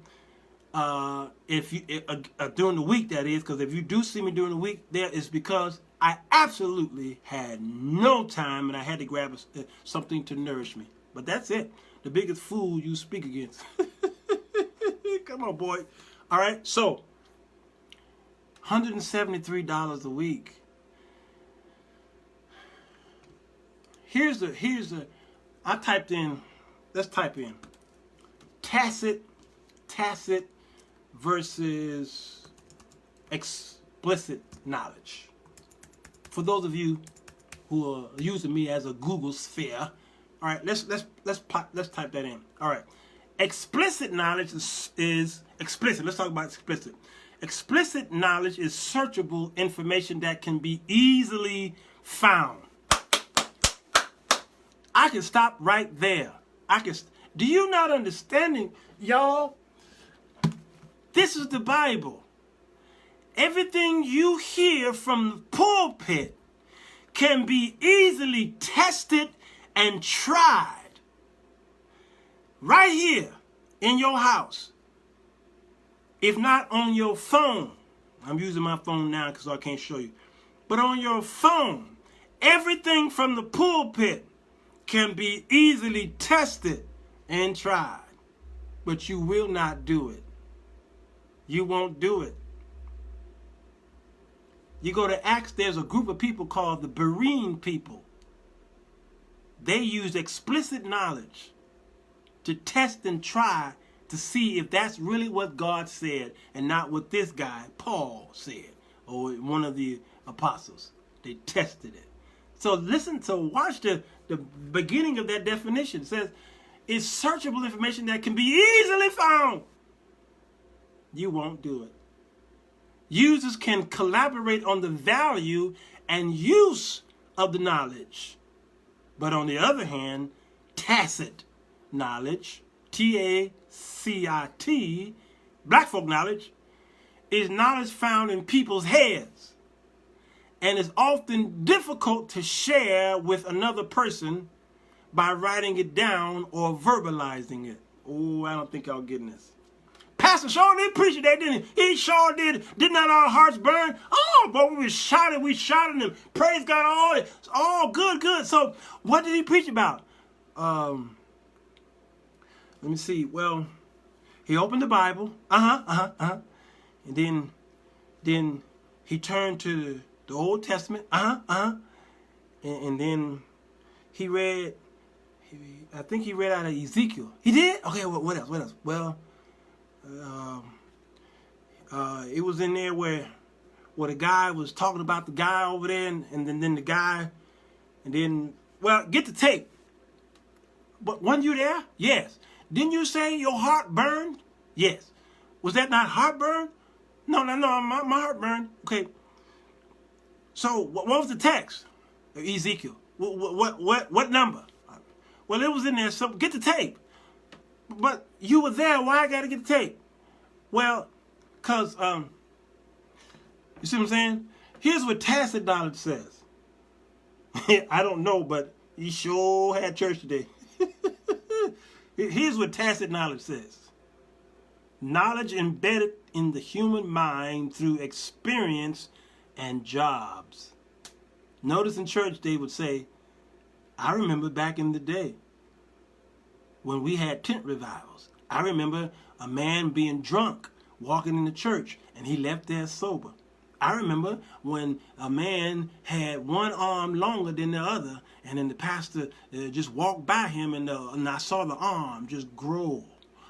During the week, that is, because if you do see me during the week, there is because I absolutely had no time and I had to grab something to nourish me. But that's it. The biggest fool you speak against. Come on, boy. All right, so $173 a week. I typed in let's type in tacit versus explicit knowledge. For those of you who are using me as a Google sphere, all right, let's type that in. All right, explicit knowledge is explicit. Let's talk about explicit. Explicit knowledge is searchable information that can be easily found. I can stop right there. Do you not understanding, y'all? This is the Bible. Everything you hear from the pulpit can be easily tested and tried right here in your house. If not on your phone. I'm using my phone now because I can't show you. But on your phone, everything from the pulpit can be easily tested and tried. But you will not do it. You won't do it. You go to Acts, there's a group of people called the Berean people. They used explicit knowledge to test and try to see if that's really what God said and not what this guy, Paul, said, or one of the apostles. They tested it. So watch the beginning of that definition. It says, it's searchable information that can be easily found. You won't do it. Users can collaborate on the value and use of the knowledge. But on the other hand, tacit knowledge, T-A-C-I-T, black folk knowledge, is knowledge found in people's heads and is often difficult to share with another person by writing it down or verbalizing it. Oh, I don't think y'all getting this. Pastor sure did preach it, didn't he? He sure did. Did not our hearts burn? Oh, but we shouted him. Praise God, all good. So what did he preach about? Let me see. Well, he opened the Bible. And then he turned to the Old Testament. And then he read, I think he read out of Ezekiel. He did? Okay, what else? Well, it was in there where the guy was talking about the guy over there, and then the guy, and then, well, get the tape. But weren't you there? Yes. Didn't you say your heart burned? Yes. Was that not heartburn? No, my heart burned. Okay. So what was the text? Ezekiel. What number? Well, it was in there. So get the tape. But you were there. Why I got to get the tape? Well, because, you see what I'm saying? Here's what tacit knowledge says. I don't know, but he sure had church today. Here's what tacit knowledge says. Knowledge embedded in the human mind through experience and jobs. Notice in church they would say, I remember back in the day when we had tent revivals. I remember a man being drunk walking in the church and he left there sober. I remember when a man had one arm longer than the other, and then the pastor just walked by him, and I saw the arm just grow.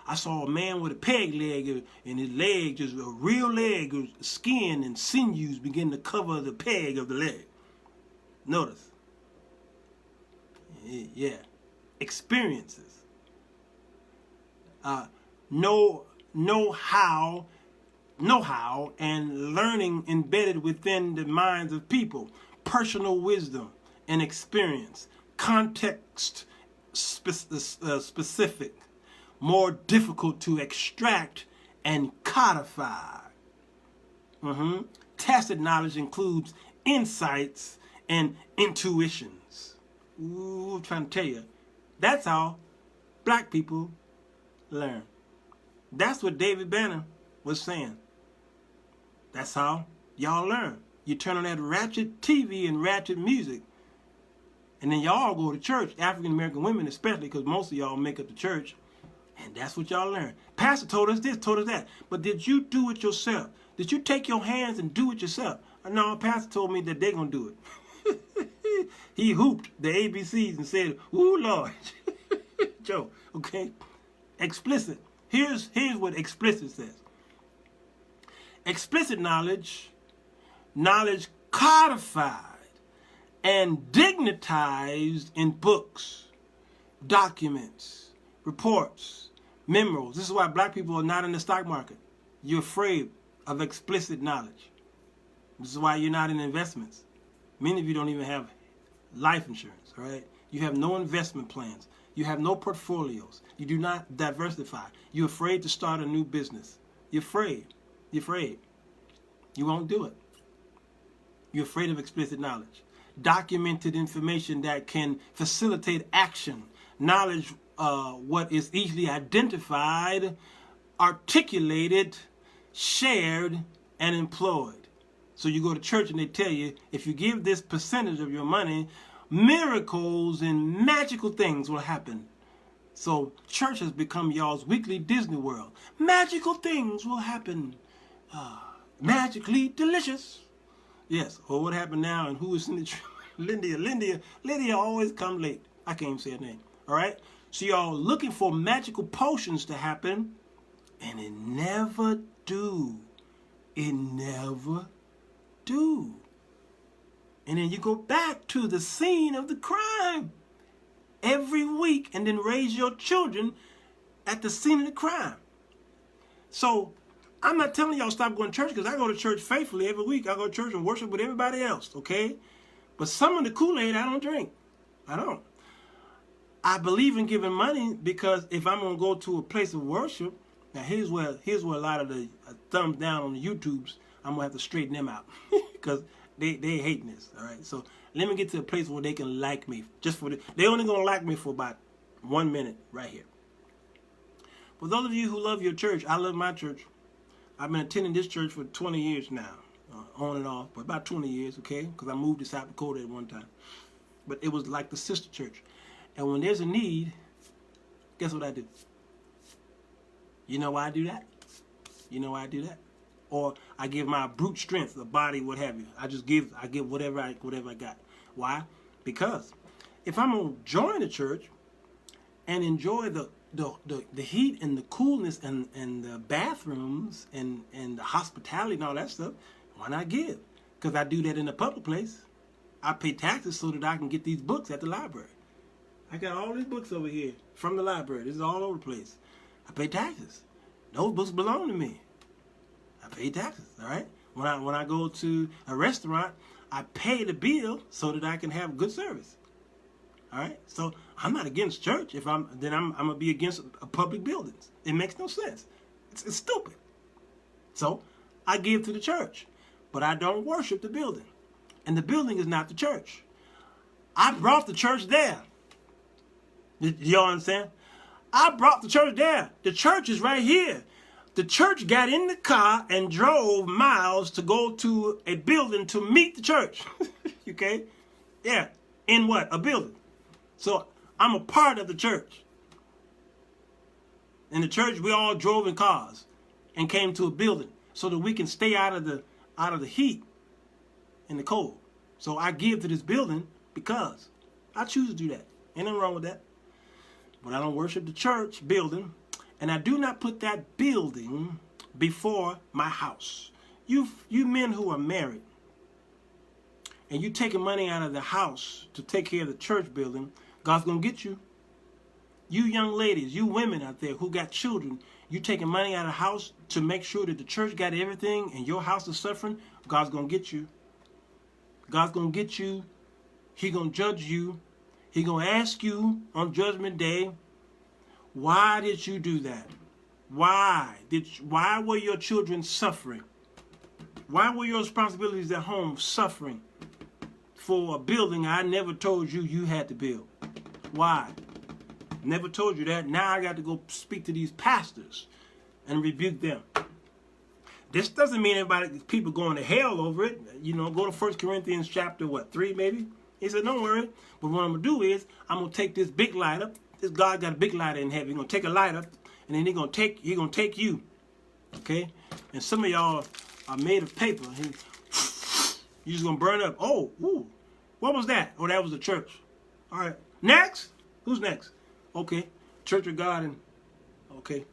I saw a man with a peg leg, and his leg, just a real leg, skin and sinews begin to cover the peg of the leg. Notice. Yeah. Experiences. Know-how and learning embedded within the minds of people, personal wisdom and experience, context specific, more difficult to extract and codify. Tacit knowledge includes insights and intuitions. Ooh, I'm trying to tell you, that's how black people learn. That's what David Banner was saying. That's how y'all learn. You turn on that ratchet TV and ratchet music, and then y'all go to church, African American women especially, because most of y'all make up the church, and that's what y'all learn. Pastor told us this, told us that, but did you do it yourself? Did you take your hands and do it yourself? No, Pastor told me that they're going to do it. He hooped the ABCs and said, ooh, Lord, Joe, okay? Explicit. Here's what explicit says. Explicit knowledge codified and dignitized in books, documents, reports, memos. This is why black people are not in the stock market. You're afraid of explicit knowledge. This is why you're not in investments. Many of you don't even have life insurance, all right? You have no investment plans. You have no portfolios. You do not diversify. You're afraid to start a new business. You're afraid. You're afraid. You won't do it. You're afraid of explicit knowledge. Documented information that can facilitate action. Knowledge, what is easily identified, articulated, shared, and employed. So you go to church and they tell you, if you give this percentage of your money, miracles and magical things will happen. So church has become y'all's weekly Disney World. Magical things will happen. Magically delicious. Yes. Or what happened now and who is in the Lydia always come late. I can't even say her name. All right. So y'all looking for magical potions to happen, and it never do. It never do. And then you go back to the scene of the crime every week and then raise your children at the scene of the crime. So I'm not telling y'all stop going to church, because I go to church faithfully every week. I go to church and worship with everybody else, okay? But some of the Kool-Aid I don't drink. I don't. I believe in giving money, because if I'm going to go to a place of worship, now here's where a lot of the thumbs down on the YouTubes, I'm going to have to straighten them out because they hating this, all right? So let me get to a place where they can like me. They only going to like me for about 1 minute right here. For those of you who love your church, I love my church. I've been attending this church for 20 years now, on and off, but about 20 years, okay? Because I moved to South Dakota at one time. But it was like the sister church. And when there's a need, guess what I do? You know why I do that? You know why I do that? Or I give my brute strength, the body, what have you. I give whatever I got. Why? Because if I'm gonna join the church and enjoy the heat and the coolness and the bathrooms and the hospitality and all that stuff, why not give? Because I do that in a public place. I pay taxes so that I can get these books at the library. I got all these books over here from the library. This is all over the place. I pay taxes. Those books belong to me. I pay taxes, all right? When I go to a restaurant, I pay the bill so that I can have good service. All right? So I'm not against church. I'm gonna be against public buildings. It makes no sense. It's stupid. So I give to the church, but I don't worship the building. And the building is not the church. I brought the church there. Y'all understand? I brought the church there. The church is right here. The church got in the car and drove miles to go to a building to meet the church. Okay? Yeah. In what? A building. So I'm a part of the church. In the church, we all drove in cars and came to a building so that we can stay out of the heat and the cold. So I give to this building because I choose to do that. Ain't nothing wrong with that. But I don't worship the church building, and I do not put that building before my house. You men who are married, and you taking money out of the house to take care of the church building, God's going to get you. You young ladies, you women out there who got children, you taking money out of the house to make sure that the church got everything and your house is suffering, God's going to get you. God's going to get you. He's going to judge you. He's going to ask you on Judgment Day, why did you do that? Why were your children suffering? Why were your responsibilities at home suffering for a building I never told you had to build? Why? Never told you that. Now I got to go speak to these pastors and rebuke them. This doesn't mean people going to hell over it. You know, go to 1 Corinthians chapter 3 maybe. He said, don't worry. But what I'm going to do is I'm going to take this big lighter. This God got a big lighter in heaven. He's going to take a lighter, and then he's going to take you. Okay? And some of y'all are made of paper. You're just going to burn up. Oh, ooh. What was that? Oh, that was the church. All right. Next? Who's next? Okay. Church of God and okay.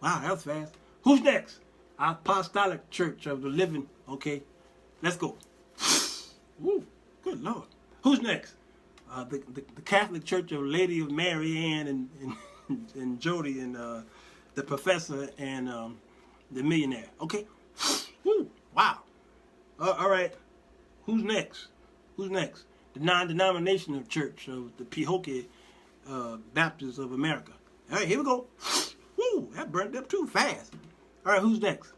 Wow, that was fast. Who's next? Apostolic Church of the Living. Okay, let's go. Woo, good Lord. Who's next? The Catholic Church of Lady of Mary Ann and Jody and the Professor and the Millionaire. Okay. Woo, wow. All right. Who's next? Who's next? The non-denominational church of the Pehoke Baptists of America. All right, here we go. Woo, that burnt up too fast. All right, who's next?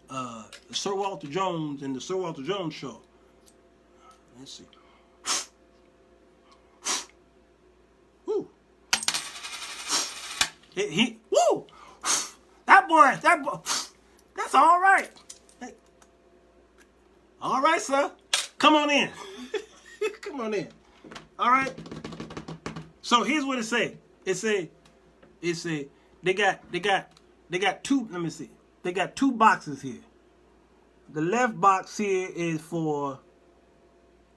The Sirwalterj Jones and the Sirwalterj Jones Show. Let's see. Woo. Woo. That boy, that's all right. Hey. All right, sir. Come on in. Come on in. All right. So here's what it say. It say they got two. Let me see. They got two boxes here. The left box here is for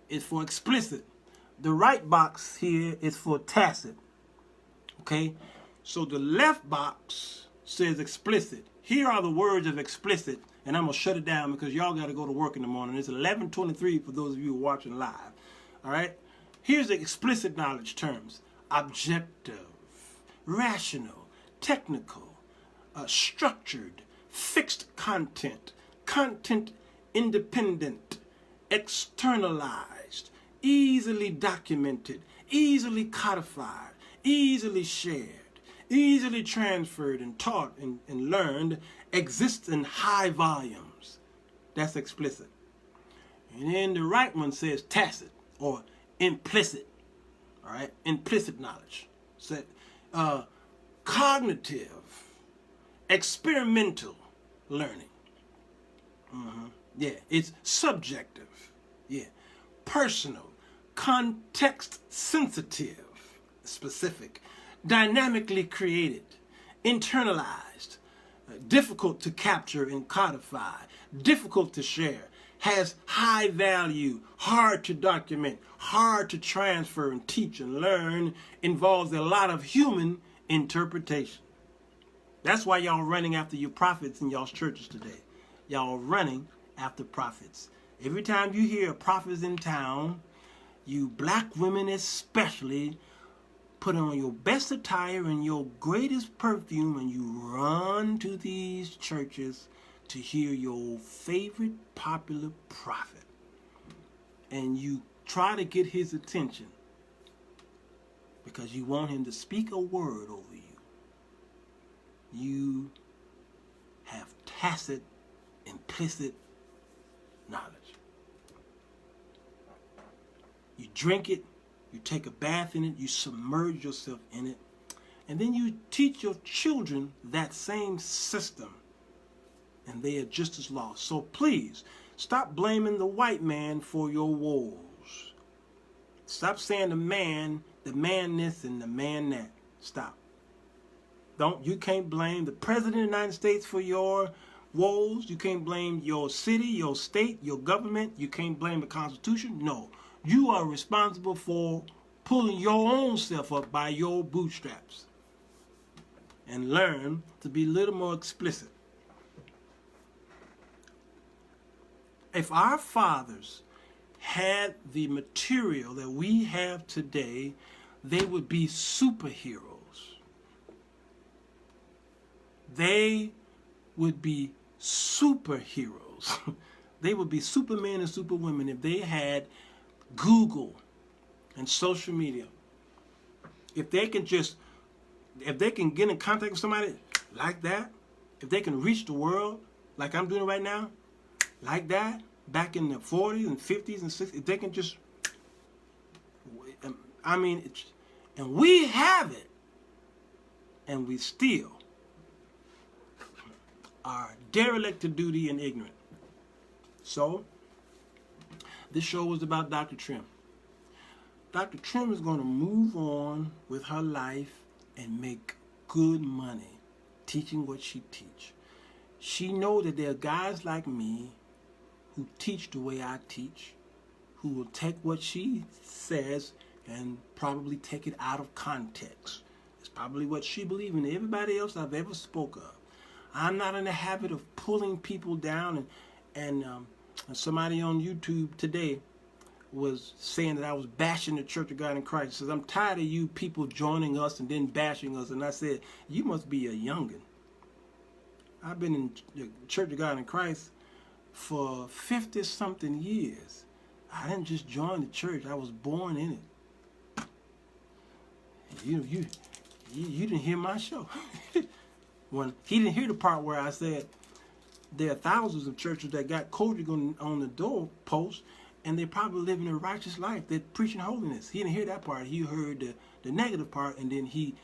explicit. The right box here is for tacit. Okay. So the left box says explicit. Here are the words of explicit, and I'm gonna shut it down because y'all got to go to work in the morning. It's 11:23 for those of you who are watching live. All right. Here's the explicit knowledge terms: objective, rational, technical, structured, fixed content, content independent, externalized, easily documented, easily codified, easily shared, easily transferred and taught and learned, exists in high volumes. That's explicit. And then the right one says tacit or implicit. All right, implicit knowledge. So, cognitive, experimental learning. Yeah, it's subjective. Yeah, personal, context sensitive, specific, dynamically created, internalized, difficult to capture and codify, difficult to share, has high value, hard to document, hard to transfer and teach and learn, involves a lot of human interpretation. That's why y'all running after your prophets in y'all's churches today. Y'all running after prophets. Every time you hear a prophet's in town, you black women especially put on your best attire and your greatest perfume and you run to these churches to hear your favorite popular prophet. And you try to get his attention because you want him to speak a word over you. You have tacit, implicit knowledge. You drink it, you take a bath in it, you submerge yourself in it, and then you teach your children that same system, and they are just as lost. So please, stop blaming the white man for your woes. Stop saying the man this, and the man that. Stop. You can't blame the President of the United States for your woes. You can't blame your city, your state, your government. You can't blame the Constitution. No. You are responsible for pulling your own self up by your bootstraps. And learn to be a little more explicit. If our fathers had the material that we have today, they would be superheroes. They would be superheroes. They would be supermen and superwomen if they had Google and social media. If they can get in contact with somebody like that, if they can reach the world like I'm doing right now, like that, back in the 40s and 50s and 60s, if they can just, and we have it, and we still are derelict to duty and ignorant. So, this show was about Dr. Trimm. Dr. Trimm is going to move on with her life and make good money teaching what she teach. She knows that there are guys like me who teach the way I teach, who will take what she says and probably take it out of context. It's probably what she believed in. Everybody else I've ever spoke of. I'm not in the habit of pulling people down, and somebody on YouTube today was saying that I was bashing the Church of God in Christ. He says, I'm tired of you people joining us and then bashing us. And I said, you must be a youngin'. I've been in the Church of God in Christ for 50-something years. I didn't just join the church. I was born in it. You didn't hear my show. When he didn't hear the part where I said there are thousands of churches that got Kojic on the doorpost, and they're probably living a righteous life. They're preaching holiness. He didn't hear that part. He heard the negative part, and then he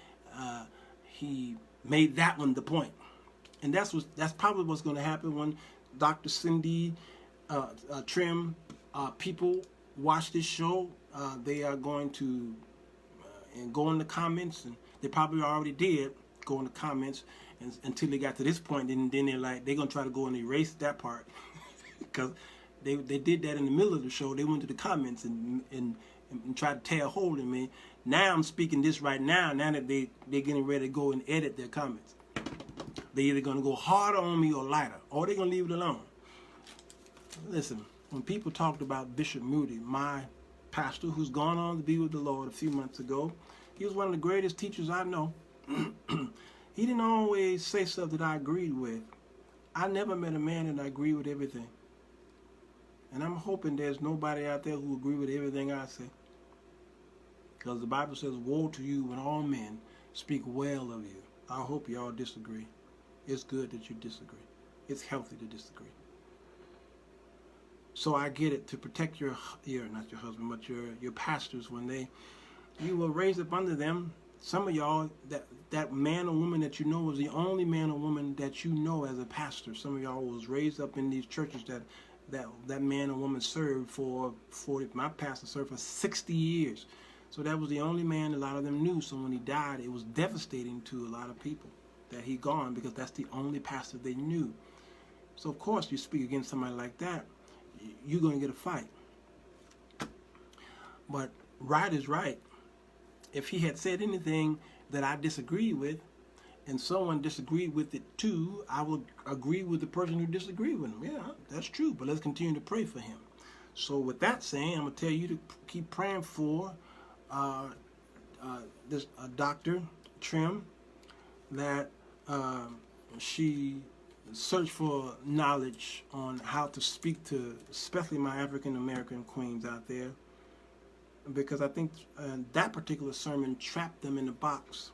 made that one the point. And that's probably what's going to happen when Dr. Cindy Trimm people watch this show. They are going to and go in the comments, and they probably already did go in the comments until they got to this point. And then they're going to try to go and erase that part because they did that in the middle of the show. They went to the comments and tried to tear a hole in me. Now I'm speaking this right now that they're getting ready to go and edit their comments. They're either going to go harder on me or lighter, or they're going to leave it alone. Listen, when people talked about Bishop Moody, my pastor who's gone on to be with the Lord a few months ago, he was one of the greatest teachers I know. He didn't always say stuff that I agreed with. I never met a man that I agree with everything. And I'm hoping there's nobody out there who agree with everything I say. Because the Bible says, woe to you when all men speak well of you. I hope y'all disagree. It's good that you disagree. It's healthy to disagree. So I get it, to protect your not your husband, but your pastors when you were raised up under them. Some of y'all, that man or woman that you know was the only man or woman that you know as a pastor. Some of y'all was raised up in these churches that man or woman served for 40. My pastor served for 60 years. So that was the only man a lot of them knew. So when he died, it was devastating to a lot of people that he gone, because that's the only pastor they knew. So of course you speak against somebody like that, you're going to get a fight. But right is right. If he had said anything that I disagree with, and someone disagreed with it too, I would agree with the person who disagreed with him. Yeah, that's true, but let's continue to pray for him. So with that saying, I'm going to tell you to keep praying for this Dr. Trimm, that she search for knowledge on how to speak to especially my African American queens out there, because I think that particular sermon trapped them in a box.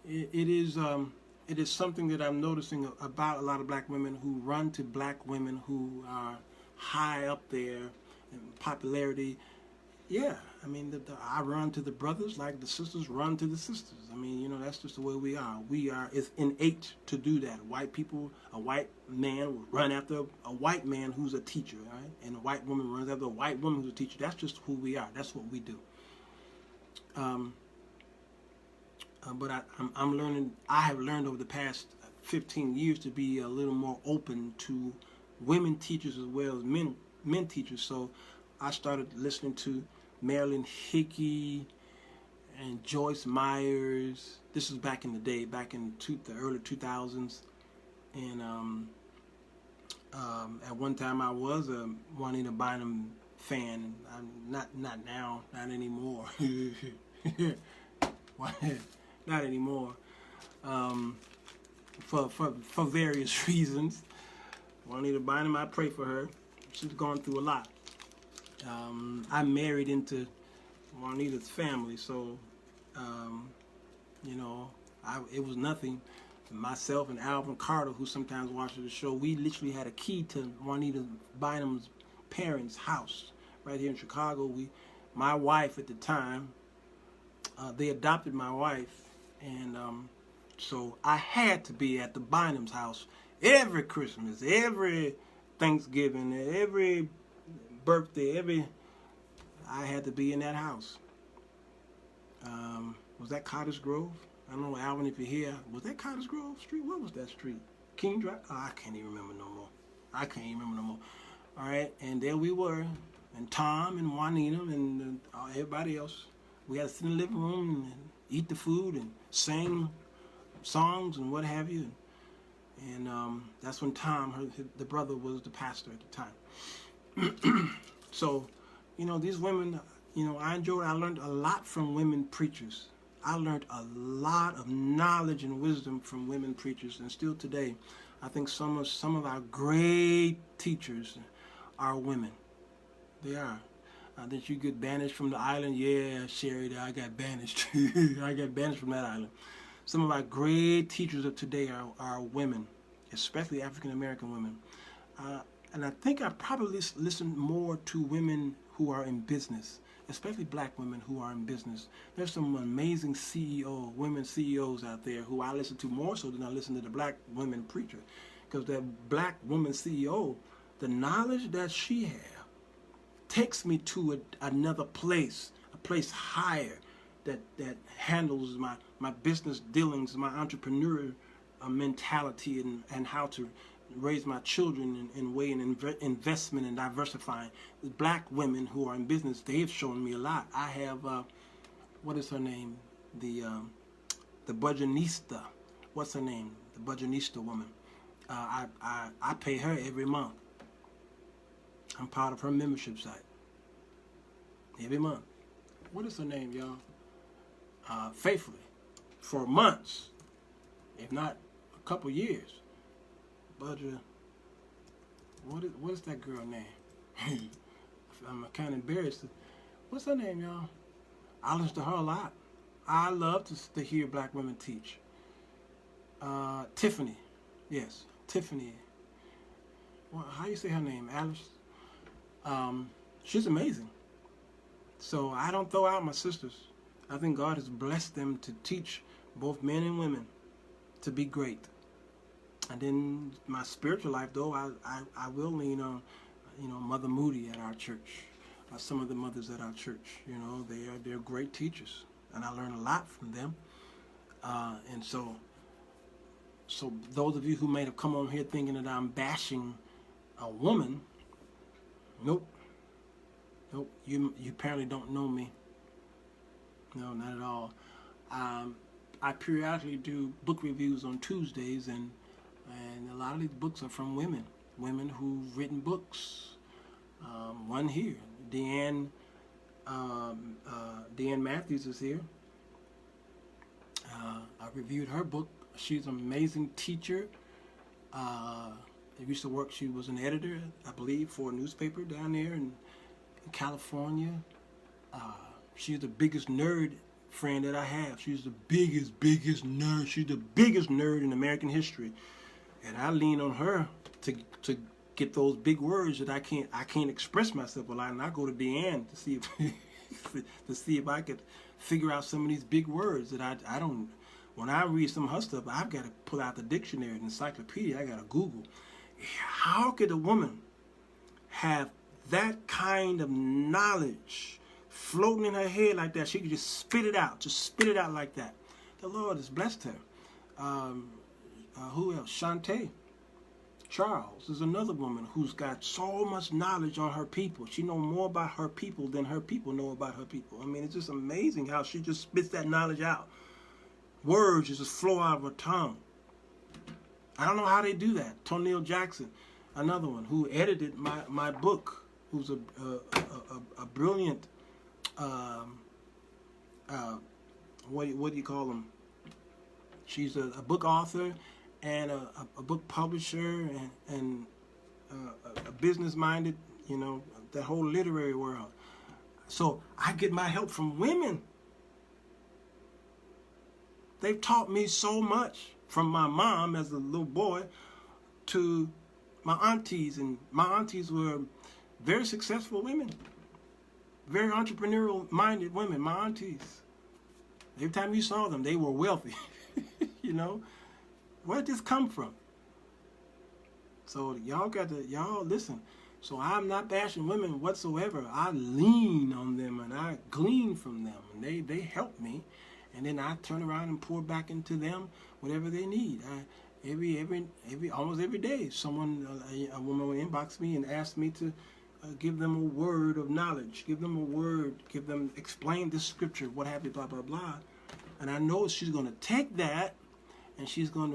It is something that I'm noticing about a lot of black women who run to black women who are high up there in popularity. Yeah, I mean, I run to the brothers like the sisters run to the sisters. I mean, that's just the way we are. It's innate to do that. A white man will run after a white man who's a teacher, right? And a white woman runs after a white woman who's a teacher. That's just who we are. That's what we do. But I'm learning. I have learned over the past 15 years to be a little more open to women teachers as well as men teachers. So I started listening to Marilyn Hickey and Joyce Myers. This was back in the day, back in the early 2000s. And at one time I was a Juanita Bynum fan. I'm not now, not anymore. Not anymore. For various reasons. Juanita Bynum, I pray for her. She's gone through a lot. I married into Juanita's family, so it was nothing. Myself and Alvin Carter, who sometimes watches the show, we literally had a key to Juanita Bynum's parents' house right here in Chicago. My wife at the time, they adopted my wife, and so I had to be at the Bynum's house every Christmas, every Thanksgiving, every birthday, I had to be in that house. Was that Cottage Grove? I don't know, Alvin, if you're here. Was that Cottage Grove Street? What was that street? King Drive? Oh, I can't even remember no more. All right, and there we were, and Tom and Juanita and everybody else. We had to sit in the living room and eat the food and sing songs and what have you. And that's when Tom, the brother, was the pastor at the time. So, you know, these women, you know, I learned a lot from women preachers. I learned a lot of knowledge and wisdom from women preachers, and still today, I think some of our great teachers are women. They are. That you get banished from the island? Yeah, Sherry, I got banished. I got banished from that island. Some of our great teachers of today are women, especially African American women. And I think I probably listen more to women who are in business, especially black women who are in business. There's some amazing women CEOs out there who I listen to more so than I listen to the black women preacher. Because that black woman CEO, the knowledge that she has takes me to another place, a place higher that handles my business dealings, my entrepreneur mentality, and how to raise my children in way and investment and diversifying. The black women who are in business, they've shown me a lot. I have, what is her name? The Budgetnista. What's her name? The Budgetnista woman. I pay her every month. I'm part of her membership site. Every month. What is her name, y'all? Faithfully. For months. If not a couple years. Budget. What is that girl name? I'm kind of embarrassed. What's her name, y'all? I listen to her a lot. I love to hear black women teach. Tiffany. Yes, Tiffany. Well, how you say her name? Alice? She's amazing. So I don't throw out my sisters. I think God has blessed them to teach both men and women to be great. And then my spiritual life, though, I will lean on, you know, Mother Moody at our church. Some of the mothers at our church, you know, they're great teachers, and I learn a lot from them. And so those of you who may have come on here thinking that I'm bashing a woman, nope. You apparently don't know me. No, not at all. I periodically do book reviews on Tuesdays, and a lot of these books are from women who've written books. One here, Deanne Matthews is here. I reviewed her book. She's an amazing teacher. She was an editor, I believe, for a newspaper down there in California. She's the biggest nerd friend that I have. She's the biggest nerd. She's the biggest nerd in American history. And I lean on her to get those big words that I can't express myself a lot. And I go to Deanne to see if I could figure out some of these big words that I don't. When I read some of her stuff, I've got to pull out the dictionary, the encyclopedia. I got to Google. How could a woman have that kind of knowledge floating in her head like that? She could just spit it out like that. The Lord has blessed her. Who else? Shantae Charles is another woman who's got so much knowledge on her people. She knows more about her people than her people know about her people. I mean, it's just amazing how she just spits that knowledge out. Words just flow out of her tongue. I don't know how they do that. Tonil Jackson, another one who edited my book, who's a brilliant, what do you call them? She's a book author and a book publisher and a business-minded, you know, that whole literary world. So I get my help from women. They've taught me so much, from my mom as a little boy to my aunties. And my aunties were very successful women, very entrepreneurial-minded women, my aunties. Every time you saw them, they were wealthy. You know, where did this come from? So y'all listen. So I'm not bashing women whatsoever. I lean on them and I glean from them, and they help me, and then I turn around and pour back into them whatever they need. Almost every day, a woman will inbox me and ask me to give them a word of knowledge, give them a word, explain this scripture, what have you, blah, blah, blah. And I know she's going to take that and she's going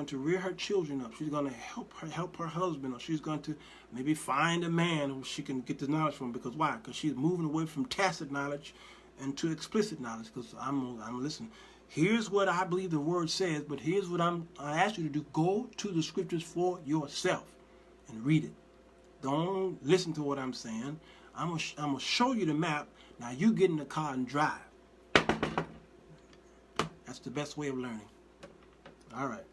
to rear her children up. She's going to help her husband, or she's going to maybe find a man who she can get the knowledge from. Because why? Because she's moving away from tacit knowledge into explicit knowledge. Because I'm listening. Here's what I believe the word says, but here's what I ask you to do. Go to the scriptures for yourself and read it. Don't listen to what I'm saying. I'm gonna show you the map. Now you get in the car and drive. That's the best way of learning. All right.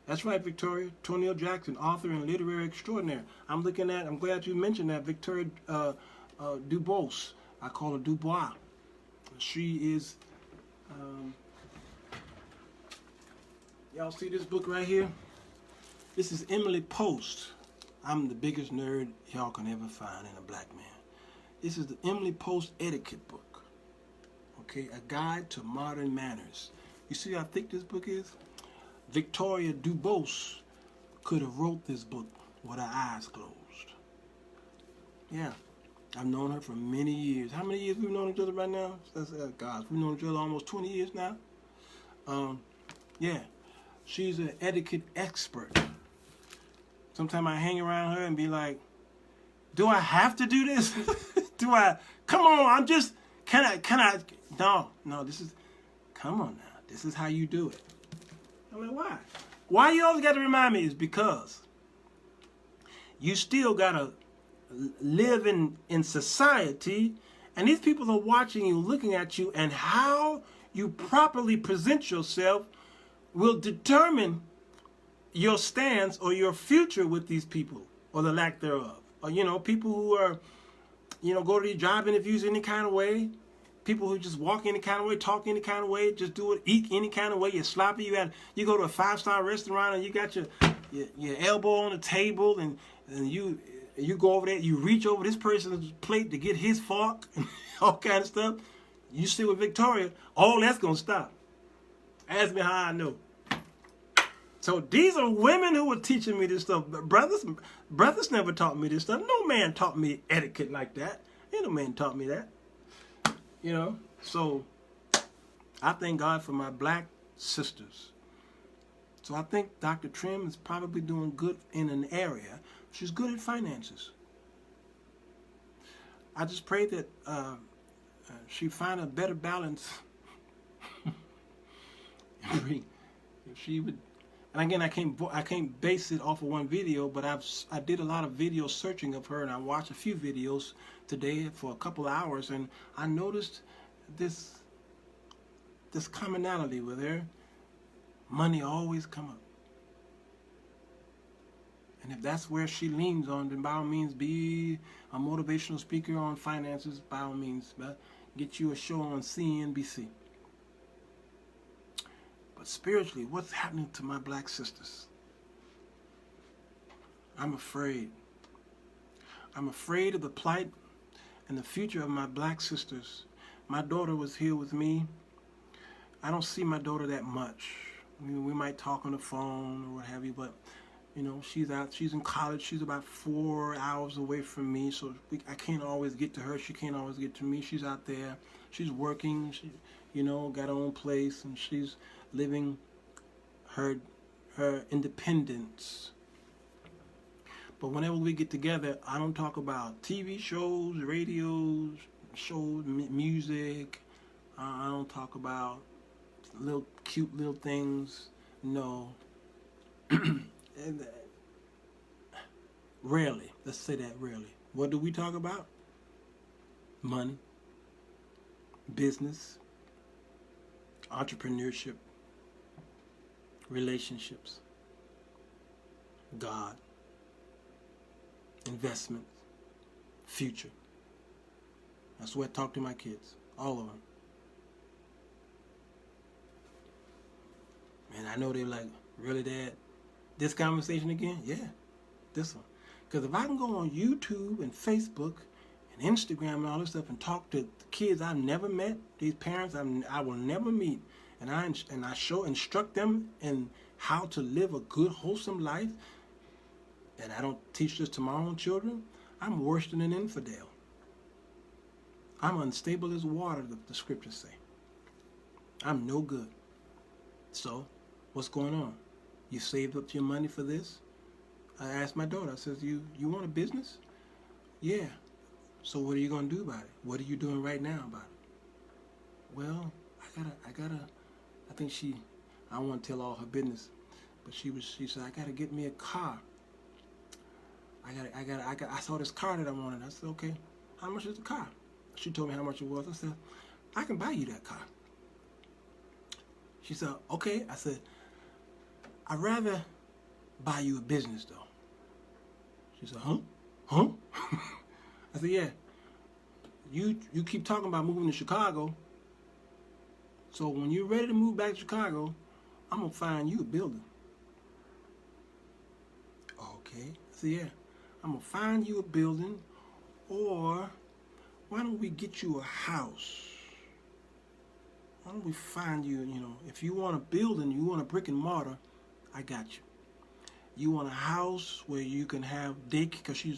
That's right, Victoria. Tonil Jackson, author and literary extraordinaire. I'm glad you mentioned that. Victoria Dubose. I call her Dubois. She is, y'all see this book right here? This is Emily Post. I'm the biggest nerd y'all can ever find in a black man. This is the Emily Post etiquette book. Okay, a guide to modern manners. You see how thick this book is? Victoria Dubose could have wrote this book with her eyes closed. Yeah, I've known her for many years. How many years we've known each other right now? Gosh, we've known each other almost 20 years now. Yeah, she's an etiquette expert. Sometimes I hang around her and be like, do I have to do this? Come on, no, this is, come on now. This is how you do it. I'm like, why? Why you always got to remind me is because you still got to live in society, and these people are watching you, looking at you, and how you properly present yourself will determine your stance or your future with these people, or the lack thereof. Or, people who are, go to these job interviews any kind of way. People who just walk any kind of way, talk any kind of way, just do it, eat any kind of way. You're sloppy. You go to a 5-star restaurant and you got your elbow on the table, and you go over there, you reach over this person's plate to get his fork and all kind of stuff. You see with Victoria, all that's gonna stop. Ask me how I know. So these are women who were teaching me this stuff. Brothers never taught me this stuff. No man taught me etiquette like that. Ain't no man taught me that. So I thank God for my black sisters. So I think Dr. Trimm is probably doing good in an area. She's good at finances. I just pray that she find a better balance. If she would. And again, I can't base it off of one video, but I did a lot of video searching of her, and I watched a few videos today for a couple of hours, and I noticed this commonality with her. Money always come up. And if that's where she leans on, then by all means be a motivational speaker on finances. By all means, get you a show on CNBC. But spiritually, what's happening to my black sisters? I'm afraid. I'm afraid of the plight and the future of my black sisters. My daughter was here with me. I don't see my daughter that much. We might talk on the phone or what have you, but she's out. She's in college. She's about 4 hours away from me, so I can't always get to her. She can't always get to me. She's out there. She's working. She, got her own place, and she's living her independence. But whenever we get together, I don't talk about TV shows, radios, shows, music. I don't talk about cute little things. No. Rarely. Let's say that rarely. What do we talk about? Money, business, entrepreneurship, relationships, God, investments, future. That's what I talk to my kids, all of them. And I know they're like, really, Dad? This conversation again? Yeah, this one. Because if I can go on YouTube and Facebook and Instagram and all this stuff and talk to the kids I've never met, these parents I will never meet, and I instruct them in how to live a good, wholesome life, and I don't teach this to my own children, I'm worse than an infidel. I'm unstable as water, the scriptures say. I'm no good. So, what's going on? You saved up your money for this? I asked my daughter, I said, you want a business? Yeah. So what are you going to do about it? What are you doing right now about it? Well, I think I don't want to tell all her business, but she said, I got to get me a car. I saw this car that I wanted. I said, okay, how much is the car? She told me how much it was. I said, I can buy you that car. She said, okay. I said, I'd rather buy you a business though. She said, huh? I said, yeah. You keep talking about moving to Chicago. So when you're ready to move back to Chicago, I'm gonna find you a building. Okay. I said, yeah. I'm gonna find you a building, or why don't we get you a house? Why don't we find you, if you want a building, you want a brick and mortar, I got you. You want a house where you can have daycare, because she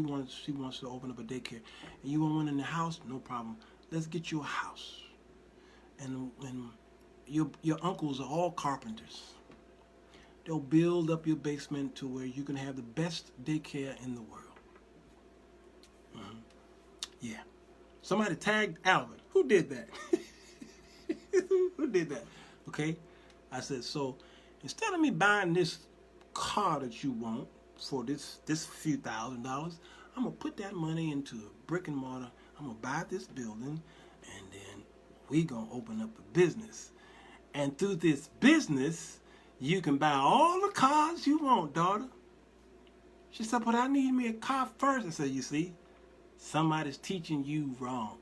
wants to open up a daycare. And you want one in the house, no problem. Let's get you a house. And your uncles are all carpenters. They'll build up your basement to where you can have the best daycare in the world. Yeah. Somebody tagged Alvin. Who did that? Who did that? Okay. I said, so instead of me buying this car that you want for this few $1,000s, I'm going to put that money into a brick and mortar. I'm going to buy this building, and then we going to open up a business. And through this business, you can buy all the cars you want, daughter. She said, but I need me a car first. I said, you see, somebody's teaching you wrong.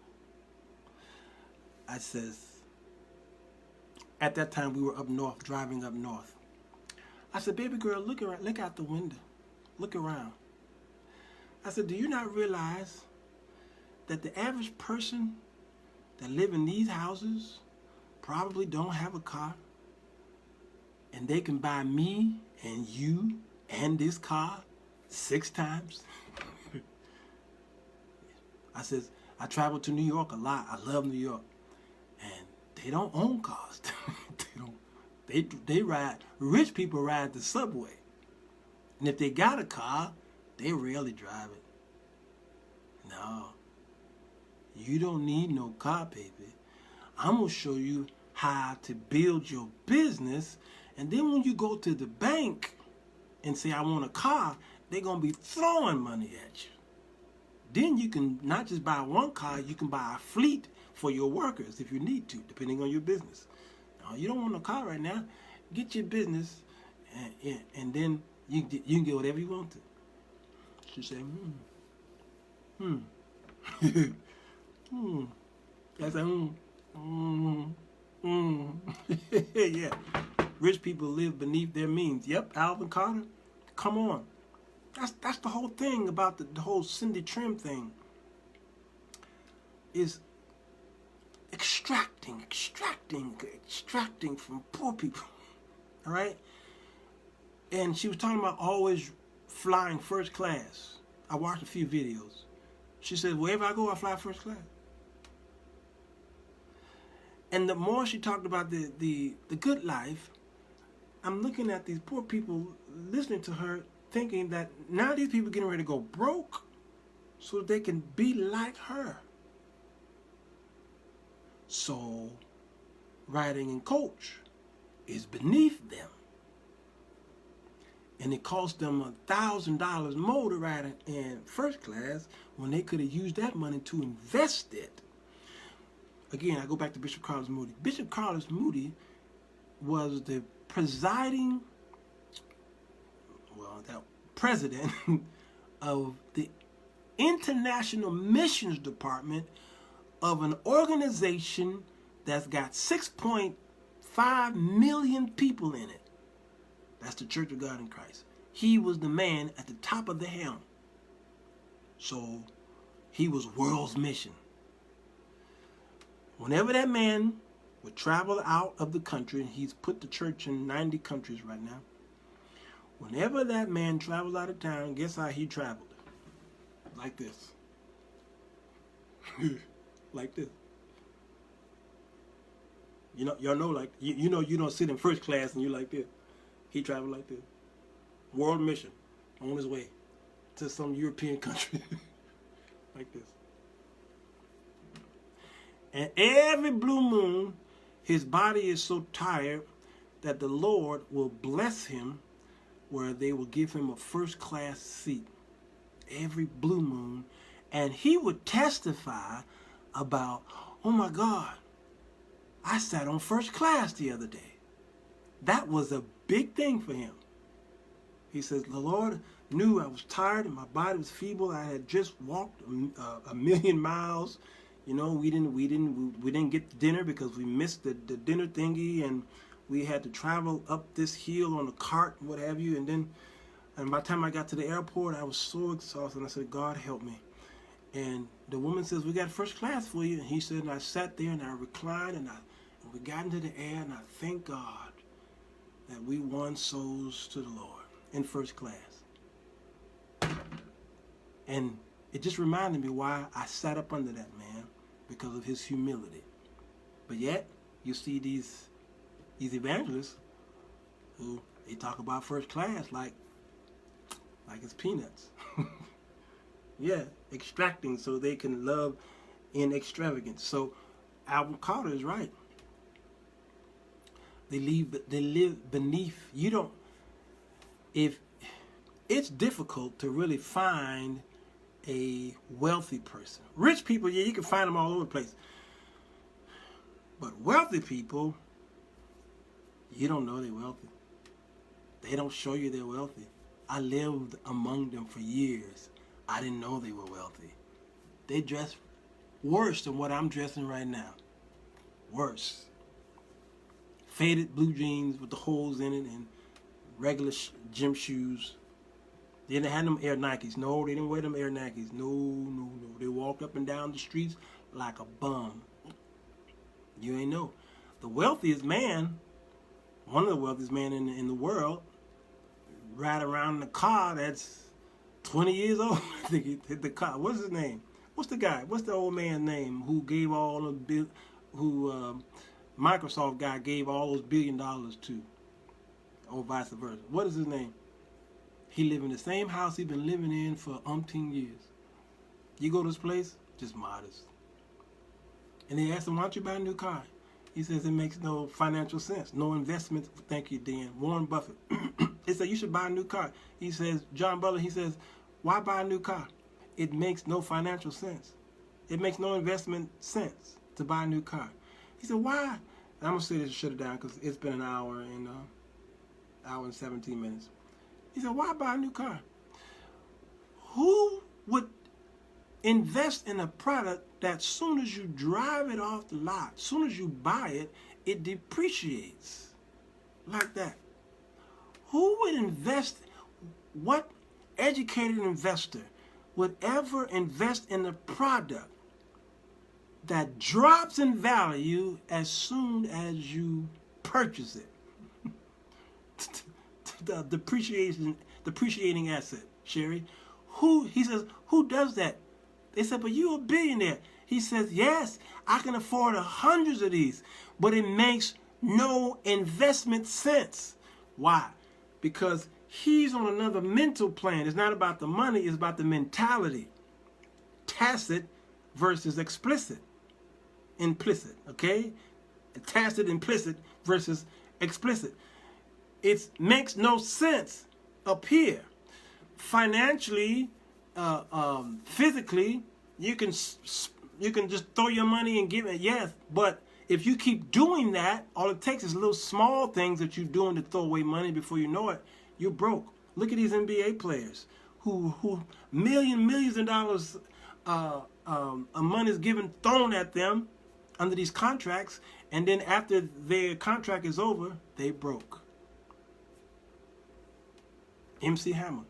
I says, at that time we were up north, driving up north. I said, baby girl, look out the window. Look around. I said, do you not realize that the average person that live in these houses probably don't have a car? And they can buy me and you and this car 6 times? I says, I travel to New York a lot. I love New York. And they don't own cars. They ride, rich people ride the subway. And if they got a car, they rarely drive it. No. You don't need no car, baby. I'm going to show you how to build your business. And then when you go to the bank and say, I want a car, they're going to be throwing money at you. Then you can not just buy one car, you can buy a fleet for your workers if you need to, depending on your business. Now, you don't want a car right now. Get your business, and then you can get whatever you want to. She said, I said, yeah. Rich people live beneath their means. Yep, Alvin Carter. Come on. That's the whole thing about the whole Cindy Trimm thing. Is extracting from poor people. All right? And she was talking about always flying first class. I watched a few videos. She said, wherever I go, I fly first class. And the more she talked about the good life, I'm looking at these poor people listening to her, thinking that now these people are getting ready to go broke so they can be like her. So, riding in coach is beneath them. And it cost them $1,000 more to ride in first class when they could have used that money to invest it. Again, I go back to Bishop Carlos Moody. Bishop Carlos Moody was the presiding, that president of the International Missions Department of an organization that's got 6.5 million people in it. That's the Church of God in Christ. He was the man at the top of the helm. So he was world's mission. Whenever that man would travel out of the country, and he's put the church in 90 countries right now. Whenever that man travels out of town, guess how he traveled? like this. Like this. You know, y'all know, like, you know, you don't sit in first class and you like this. He traveled like this. World mission, on his way to some European country. Like this. And every blue moon, his body is so tired that the Lord will bless him where they will give him a first class seat. Every blue moon. And he would testify about, oh my God, I sat on first class the other day. That was a big thing for him. He says, the Lord knew I was tired and my body was feeble. I had just walked a million miles. You know, we didn't get the dinner because we missed the dinner thingy, and we had to travel up this hill on a cart, what have you. And by the time I got to the airport, I was so exhausted. And I said, God, help me. And the woman says, we got first class for you. And he said, and I sat there and I reclined and we got into the air, and I thank God that we won souls to the Lord in first class. And it just reminded me why I sat up under that man, because of his humility. But yet, you see these evangelists who they talk about first class like it's peanuts. Yeah, extracting so they can love in extravagance. So Alvin Carter is right. They live beneath. You don't. If it's difficult to really find a wealthy person. Rich people, yeah, you can find them all over the place. But wealthy people, you don't know they're wealthy. They don't show you they're wealthy. I lived among them for years. I didn't know they were wealthy. They dress worse than what I'm dressing right now. Worse. Faded blue jeans with the holes in it and regular gym shoes. They didn't have them Air Nikes. No, they didn't wear them Air Nikes. No. They walked up and down the streets like a bum. You ain't know. The wealthiest man, one of the wealthiest men in the world, ride around in a car that's 20 years old. I think he hit the car. What's his name? What's the guy? What's the old man's name who gave all the Microsoft guy gave all those $1 billion to, or vice versa? What is his name? He live in the same house he been living in for umpteen years. You go to this place, just modest. And they asked him, why don't you buy a new car? He says it makes no financial sense. No investment. Thank you, Dan. Warren Buffett. They said you should buy a new car. He says, John Butler, he says, why buy a new car? It makes no financial sense. It makes no investment sense to buy a new car. He said, why? And I'm going to say this, shut it down, because it's been an hour and 17 minutes. He said, why buy a new car? Who would invest in a product that soon as you drive it off the lot, soon as you buy it, it depreciates like that? Who would invest, what educated investor would ever invest in a product that drops in value as soon as you purchase it? The depreciating asset, Sherry. He says, who does that? They said, but you're a billionaire. He says, yes, I can afford hundreds of these, but it makes no investment sense. Why? Because he's on another mental plane. It's not about the money, it's about the mentality. Tacit versus explicit. Implicit, okay? Tacit, implicit versus explicit. It makes no sense up here. Financially, physically, you can just throw your money and give it, yes, but if you keep doing that, all it takes is little small things that you're doing to throw away money. Before you know it, you're broke. Look at these NBA players who millions of dollars of money is thrown at them under these contracts, and then after their contract is over, they broke. MC Hammer,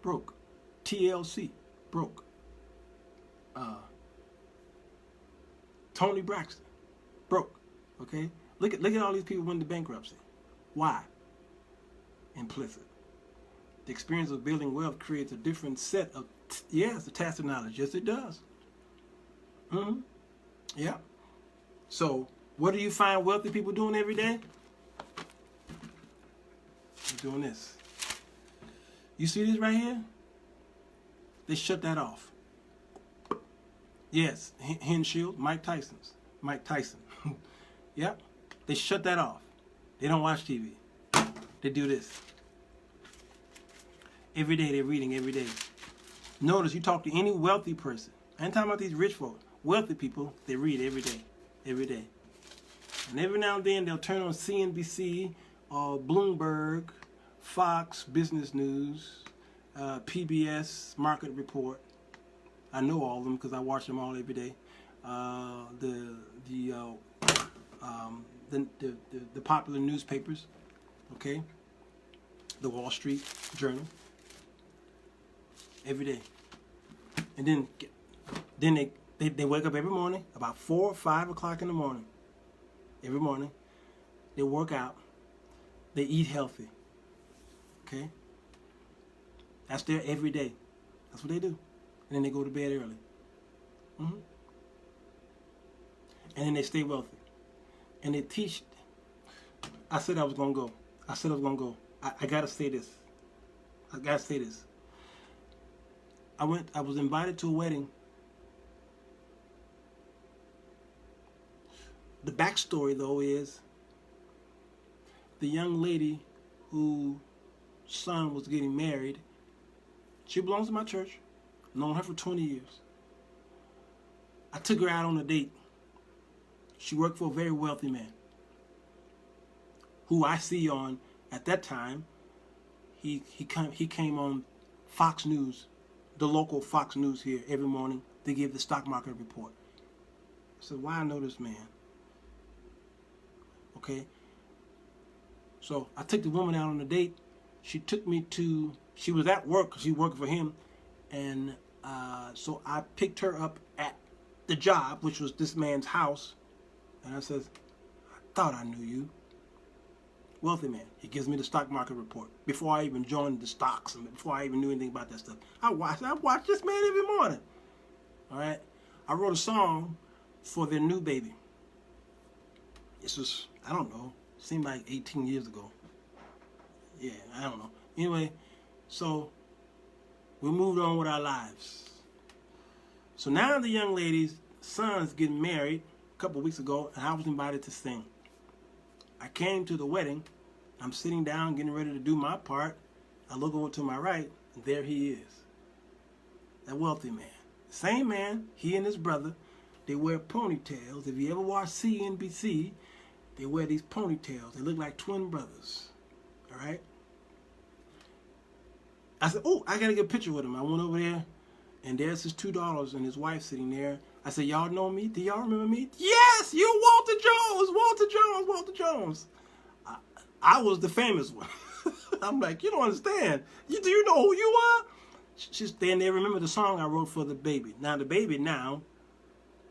broke. TLC, broke. Tony Braxton, broke. Okay? Look at all these people went into bankruptcy. Why? Implicit. The experience of building wealth creates a different set of Yes, the tacit knowledge. Yes, it does. Mm-hmm. Yeah. So, what do you find wealthy people doing every day? They're doing this. You see this right here? They shut that off. Yes, Henshield, Mike Tyson. Yep. They shut that off. They don't watch TV. They do this. Every day they're reading every day. Notice you talk to any wealthy person. I ain't talking about these rich folks. Wealthy people, they read every day. Every day. And every now and then they'll turn on CNBC or Bloomberg, Fox, Business News, PBS, Market Report. I know all of them because I watch them all every day. The popular newspapers, okay? The Wall Street Journal. Every day. And then they wake up every morning about 4 or 5 o'clock in the morning. Every morning. They work out. They eat healthy. Okay? That's their every day. That's what they do. And then they go to bed early. Mm-hmm. And then they stay wealthy. And they teach. I said I was going to go. I got to say this. I was invited to a wedding. The backstory, though, is the young lady whose son was getting married. She belongs to my church. Known her for 20 years. I took her out on a date. She worked for a very wealthy man, who I see on, at that time, he came on Fox News, the local Fox News here every morning. They give the stock market report. I said, why I know this man? Okay. So I took the woman out on a date. She took me to, she was at work because she worked for him. And so I picked her up at the job, which was this man's house. And I says, I thought I knew you. Wealthy man. He gives me the stock market report before I even joined the stocks and before I even knew anything about that stuff. I watch this man every morning. All right. I wrote a song for their new baby. This was, I don't know, seemed like 18 years ago. Yeah, I don't know. Anyway, so we moved on with our lives. So now the young lady's son's getting married a couple of weeks ago, and I was invited to sing. I came to the wedding. I'm sitting down, getting ready to do my part. I look over to my right, and there he is. That wealthy man. Same man, he and his brother, they wear ponytails. If you ever watch CNBC, they wear these ponytails. They look like twin brothers. All right? I said, oh, I got to get a picture with him. I went over there, and there's his $2 and his wife sitting there. I said, y'all know me? Do y'all remember me? Yes, you're Walter Jones. I was the famous one. I'm like, you don't understand. Do you know who you are? She's standing there. Remember the song I wrote for the baby. Now, the baby now,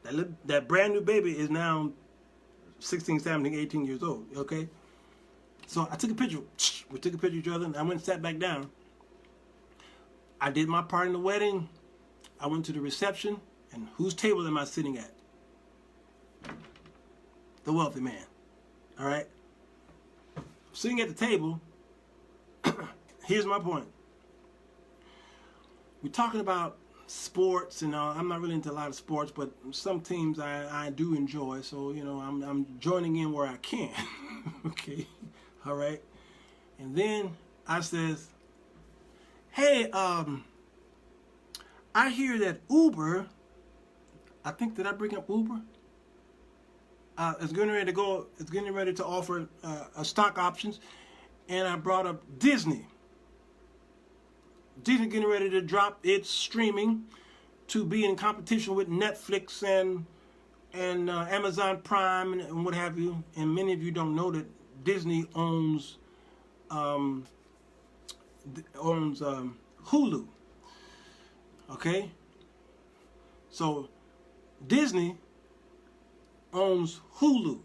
that brand new baby is now 16, 17, 18 years old, okay? So I took a picture. We took a picture of each other, and I went and sat back down. I did my part in the wedding. I went to the reception, and whose table am I sitting at? The wealthy man, all right? Sitting at the table, here's my point. We're talking about sports, and I'm not really into a lot of sports, but some teams I do enjoy, so, you know, I'm joining in where I can, okay, all right? And then I says, hey, I hear that Uber, I think, did I bring up Uber? It's getting ready to offer stock options, and I brought up Disney. Disney getting ready to drop its streaming to be in competition with Netflix and Amazon Prime and what have you. And many of you don't know that Disney owns Hulu. Okay, so Disney owns Hulu.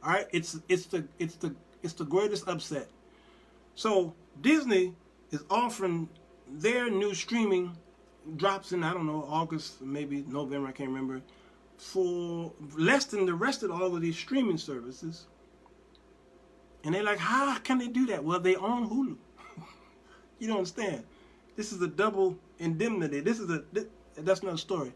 All right, it's the greatest upset. So Disney is offering their new streaming drops in, I don't know, August, maybe November, I can't remember, for less than the rest of all of these streaming services. And they're like, how can they do that? Well, they own Hulu. You don't understand. This is a double indemnity. That's another story.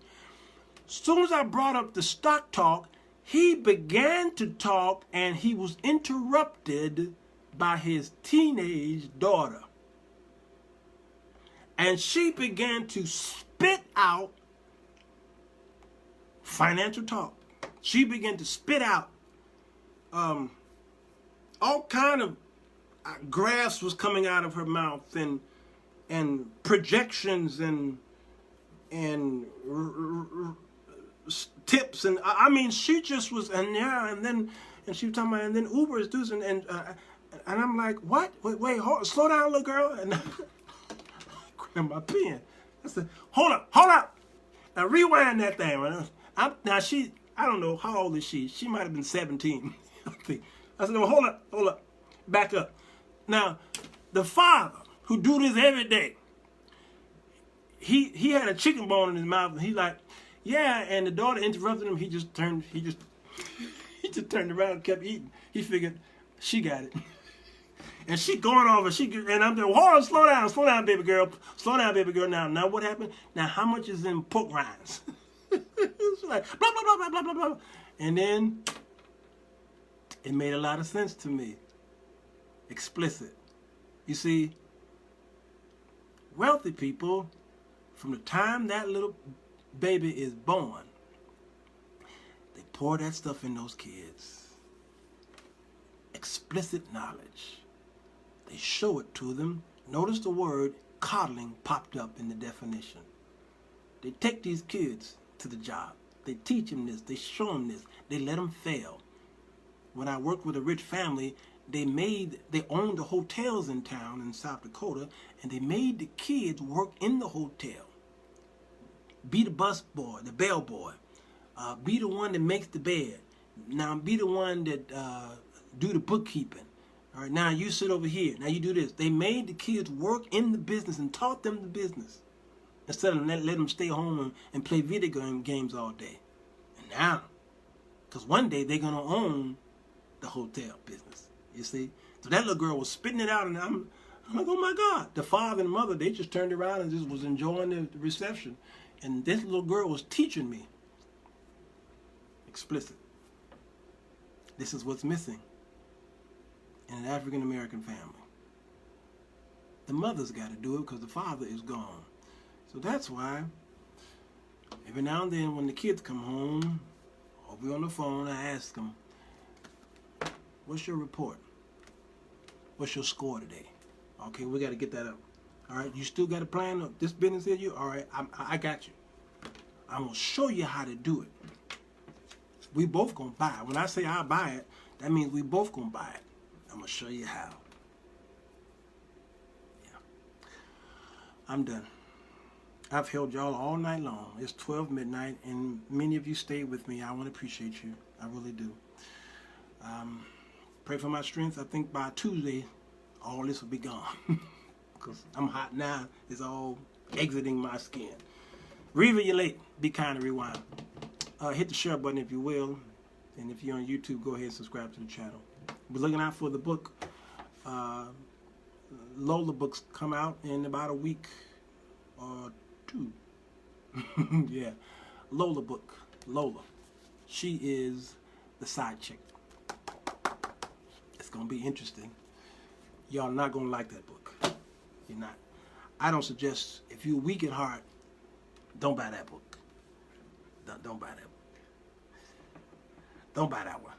As soon as I brought up the stock talk, he began to talk and he was interrupted by his teenage daughter. And she began to spit out financial talk. She began to spit out all kind of graphs was coming out of her mouth and projections and tips, and I mean she just was, and she was talking about, and then Uber is doing, and I'm like, what? Wait, slow down, little girl. And I grabbed my pen. I said, hold up. Now rewind that thing. Now I don't know how old is she. She might have been 17. I think. I said, well, hold up, back up. Now, the father who do this every day, he had a chicken bone in his mouth, and he like, yeah, and the daughter interrupted him. He just turned around and kept eating. He figured she got it. And she going over, and I'm doing, hold on, slow down, baby girl. Slow down, baby girl. Now what happened? Now how much is in pork rinds? It's like, blah, blah, blah, blah, blah, blah. And then it made a lot of sense to me. Explicit. You see, wealthy people, from the time that little baby is born, they pour that stuff in those kids. Explicit knowledge. They show it to them. Notice the word coddling popped up in the definition. They take these kids to the job. They teach them this. They show them this. They let them fail. When I worked with a rich family, they owned the hotels in town in South Dakota, and they made the kids work in the hotel. Be the bus boy, the bell boy. Be the one that makes the bed. Now be the one that do the bookkeeping. All right, now you sit over here. Now you do this. They made the kids work in the business and taught them the business instead of let them stay home and play video games all day. And now, because one day they're going to own the hotel business, you see? So that little girl was spitting it out, and I'm like, oh my God. The father and mother, they just turned around and just was enjoying the reception. And this little girl was teaching me. Explicit. This is what's missing in an African-American family. The mother's got to do it because the father is gone. So that's why every now and then when the kids come home, or we're on the phone, I ask them, what's your report? What's your score today? Okay, we got to get that up. All right, you still got a plan of this business here? All right, I got you. I'm going to show you how to do it. We both going to buy it. When I say I'll buy it, that means we both going to buy it. I'm going to show you how. Yeah. I'm done. I've held y'all all night long. It's 12 midnight, and many of you stayed with me. I want to appreciate you. I really do. Pray for my strength. I think by Tuesday, all this will be gone. Because I'm hot now. It's all exiting my skin. Reva, you're late. Be kind and rewind. Hit the share button if you will. And if you're on YouTube, go ahead and subscribe to the channel. We're looking out for the book. Lola books come out in about a week or two. Yeah. Lola book. Lola. She is the side chick. It's going to be interesting. Y'all not going to like that book. You're not. I don't suggest, if you're weak at heart, don't buy that book. Don't buy that book. Don't buy that one.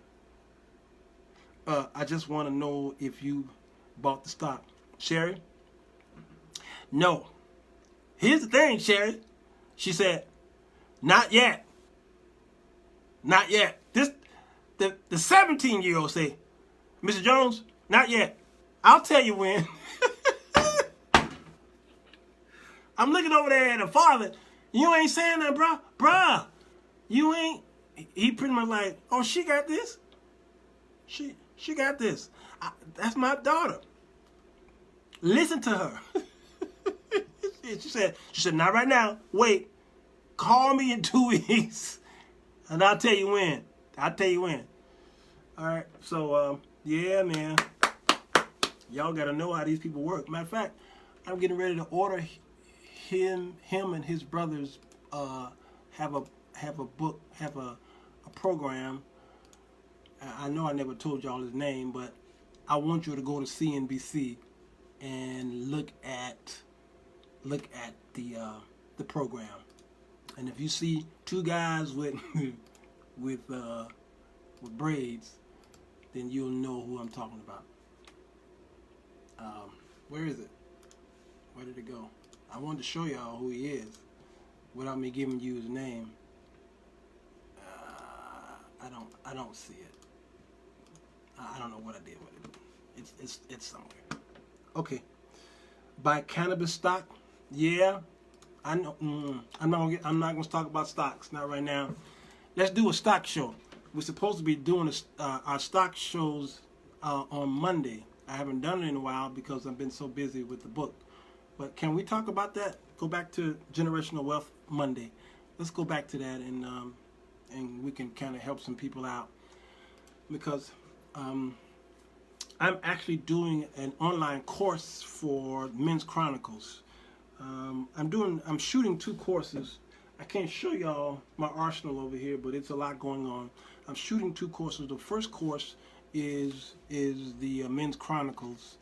I just want to know if you bought the stock. Sherry? No. Here's the thing, Sherry. She said, not yet. Not yet. The 17-year-old say, Mr. Jones, not yet. I'll tell you when. I'm looking over there at the father. You ain't saying that, bruh. Bruh. You ain't. He pretty much like, oh, she got this. She got this. That's my daughter. Listen to her. She said, not right now. Wait. Call me in 2 weeks. And I'll tell you when. All right. So, yeah, man. Y'all got to know how these people work. Matter of fact, I'm getting ready to order him and his brothers have a program. I know I never told y'all his name, but I want you to go to CNBC and look at the program. And if you see two guys with braids, then you'll know who I'm talking about. Where is it? Where did it go? I wanted to show y'all who he is without me giving you his name. I don't see it. I don't know what I did with it. It's somewhere. Okay. Buy cannabis stock. Yeah. I know. I'm not gonna talk about stocks. Not right now. Let's do a stock show. We're supposed to be doing our stock shows on Monday. I haven't done it in a while because I've been so busy with the book. But can we talk about that? Go back to Generational Wealth Monday. Let's go back to that and we can kind of help some people out, because I'm actually doing an online course for Men's Chronicles. I'm shooting 2 courses. I can't show y'all my arsenal over here, but it's a lot going on. I'm shooting 2 courses. The first course is the Men's Chronicles,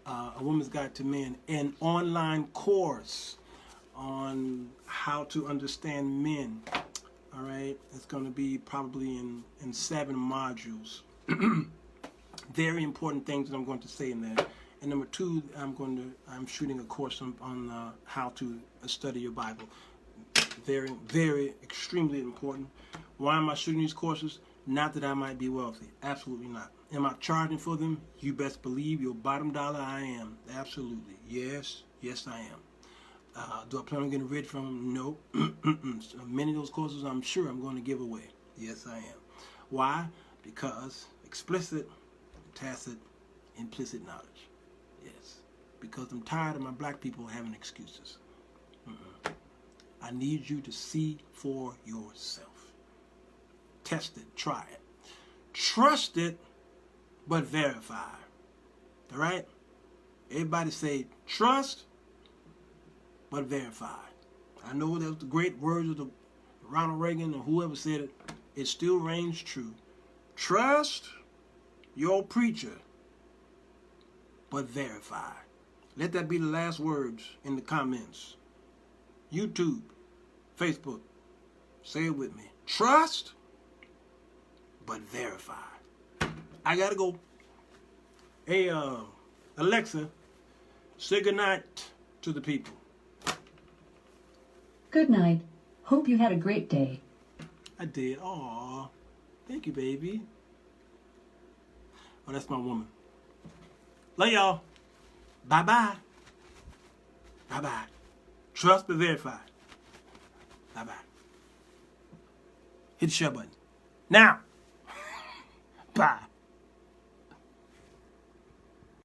A Woman's Guide to Men, an online course on how to understand men. All right, it's going to be probably in 7 modules. Very important things that I'm going to say in there. And number 2, I'm shooting a course on how to study your Bible. Very, very, extremely important. Why am I shooting these courses? Not that I might be wealthy. Absolutely not. Am I charging for them? You best believe your bottom dollar I am. Absolutely. Yes, I am. Do I plan on getting rid from them? No. So many of those courses I'm sure I'm going to give away. Yes, I am. Why? Because explicit, tacit, implicit knowledge. Yes. Because I'm tired of my black people having excuses. I need you to see for yourself. Test it. Try it. Trust it, but verify. All right? Everybody say trust, but verify. I know that was the great words of Ronald Reagan or whoever said it. It still reigns true. Trust your preacher, but verify. Let that be the last words in the comments. YouTube, Facebook, say it with me. Trust, but verify. I gotta go. Hey, Alexa, say goodnight to the people. Good night. Hope you had a great day. I did. Aw, thank you, baby. Oh, that's my woman. Love y'all. Bye-bye. Bye-bye. Trust but verify. Bye-bye. Hit the share button. Now. Bye.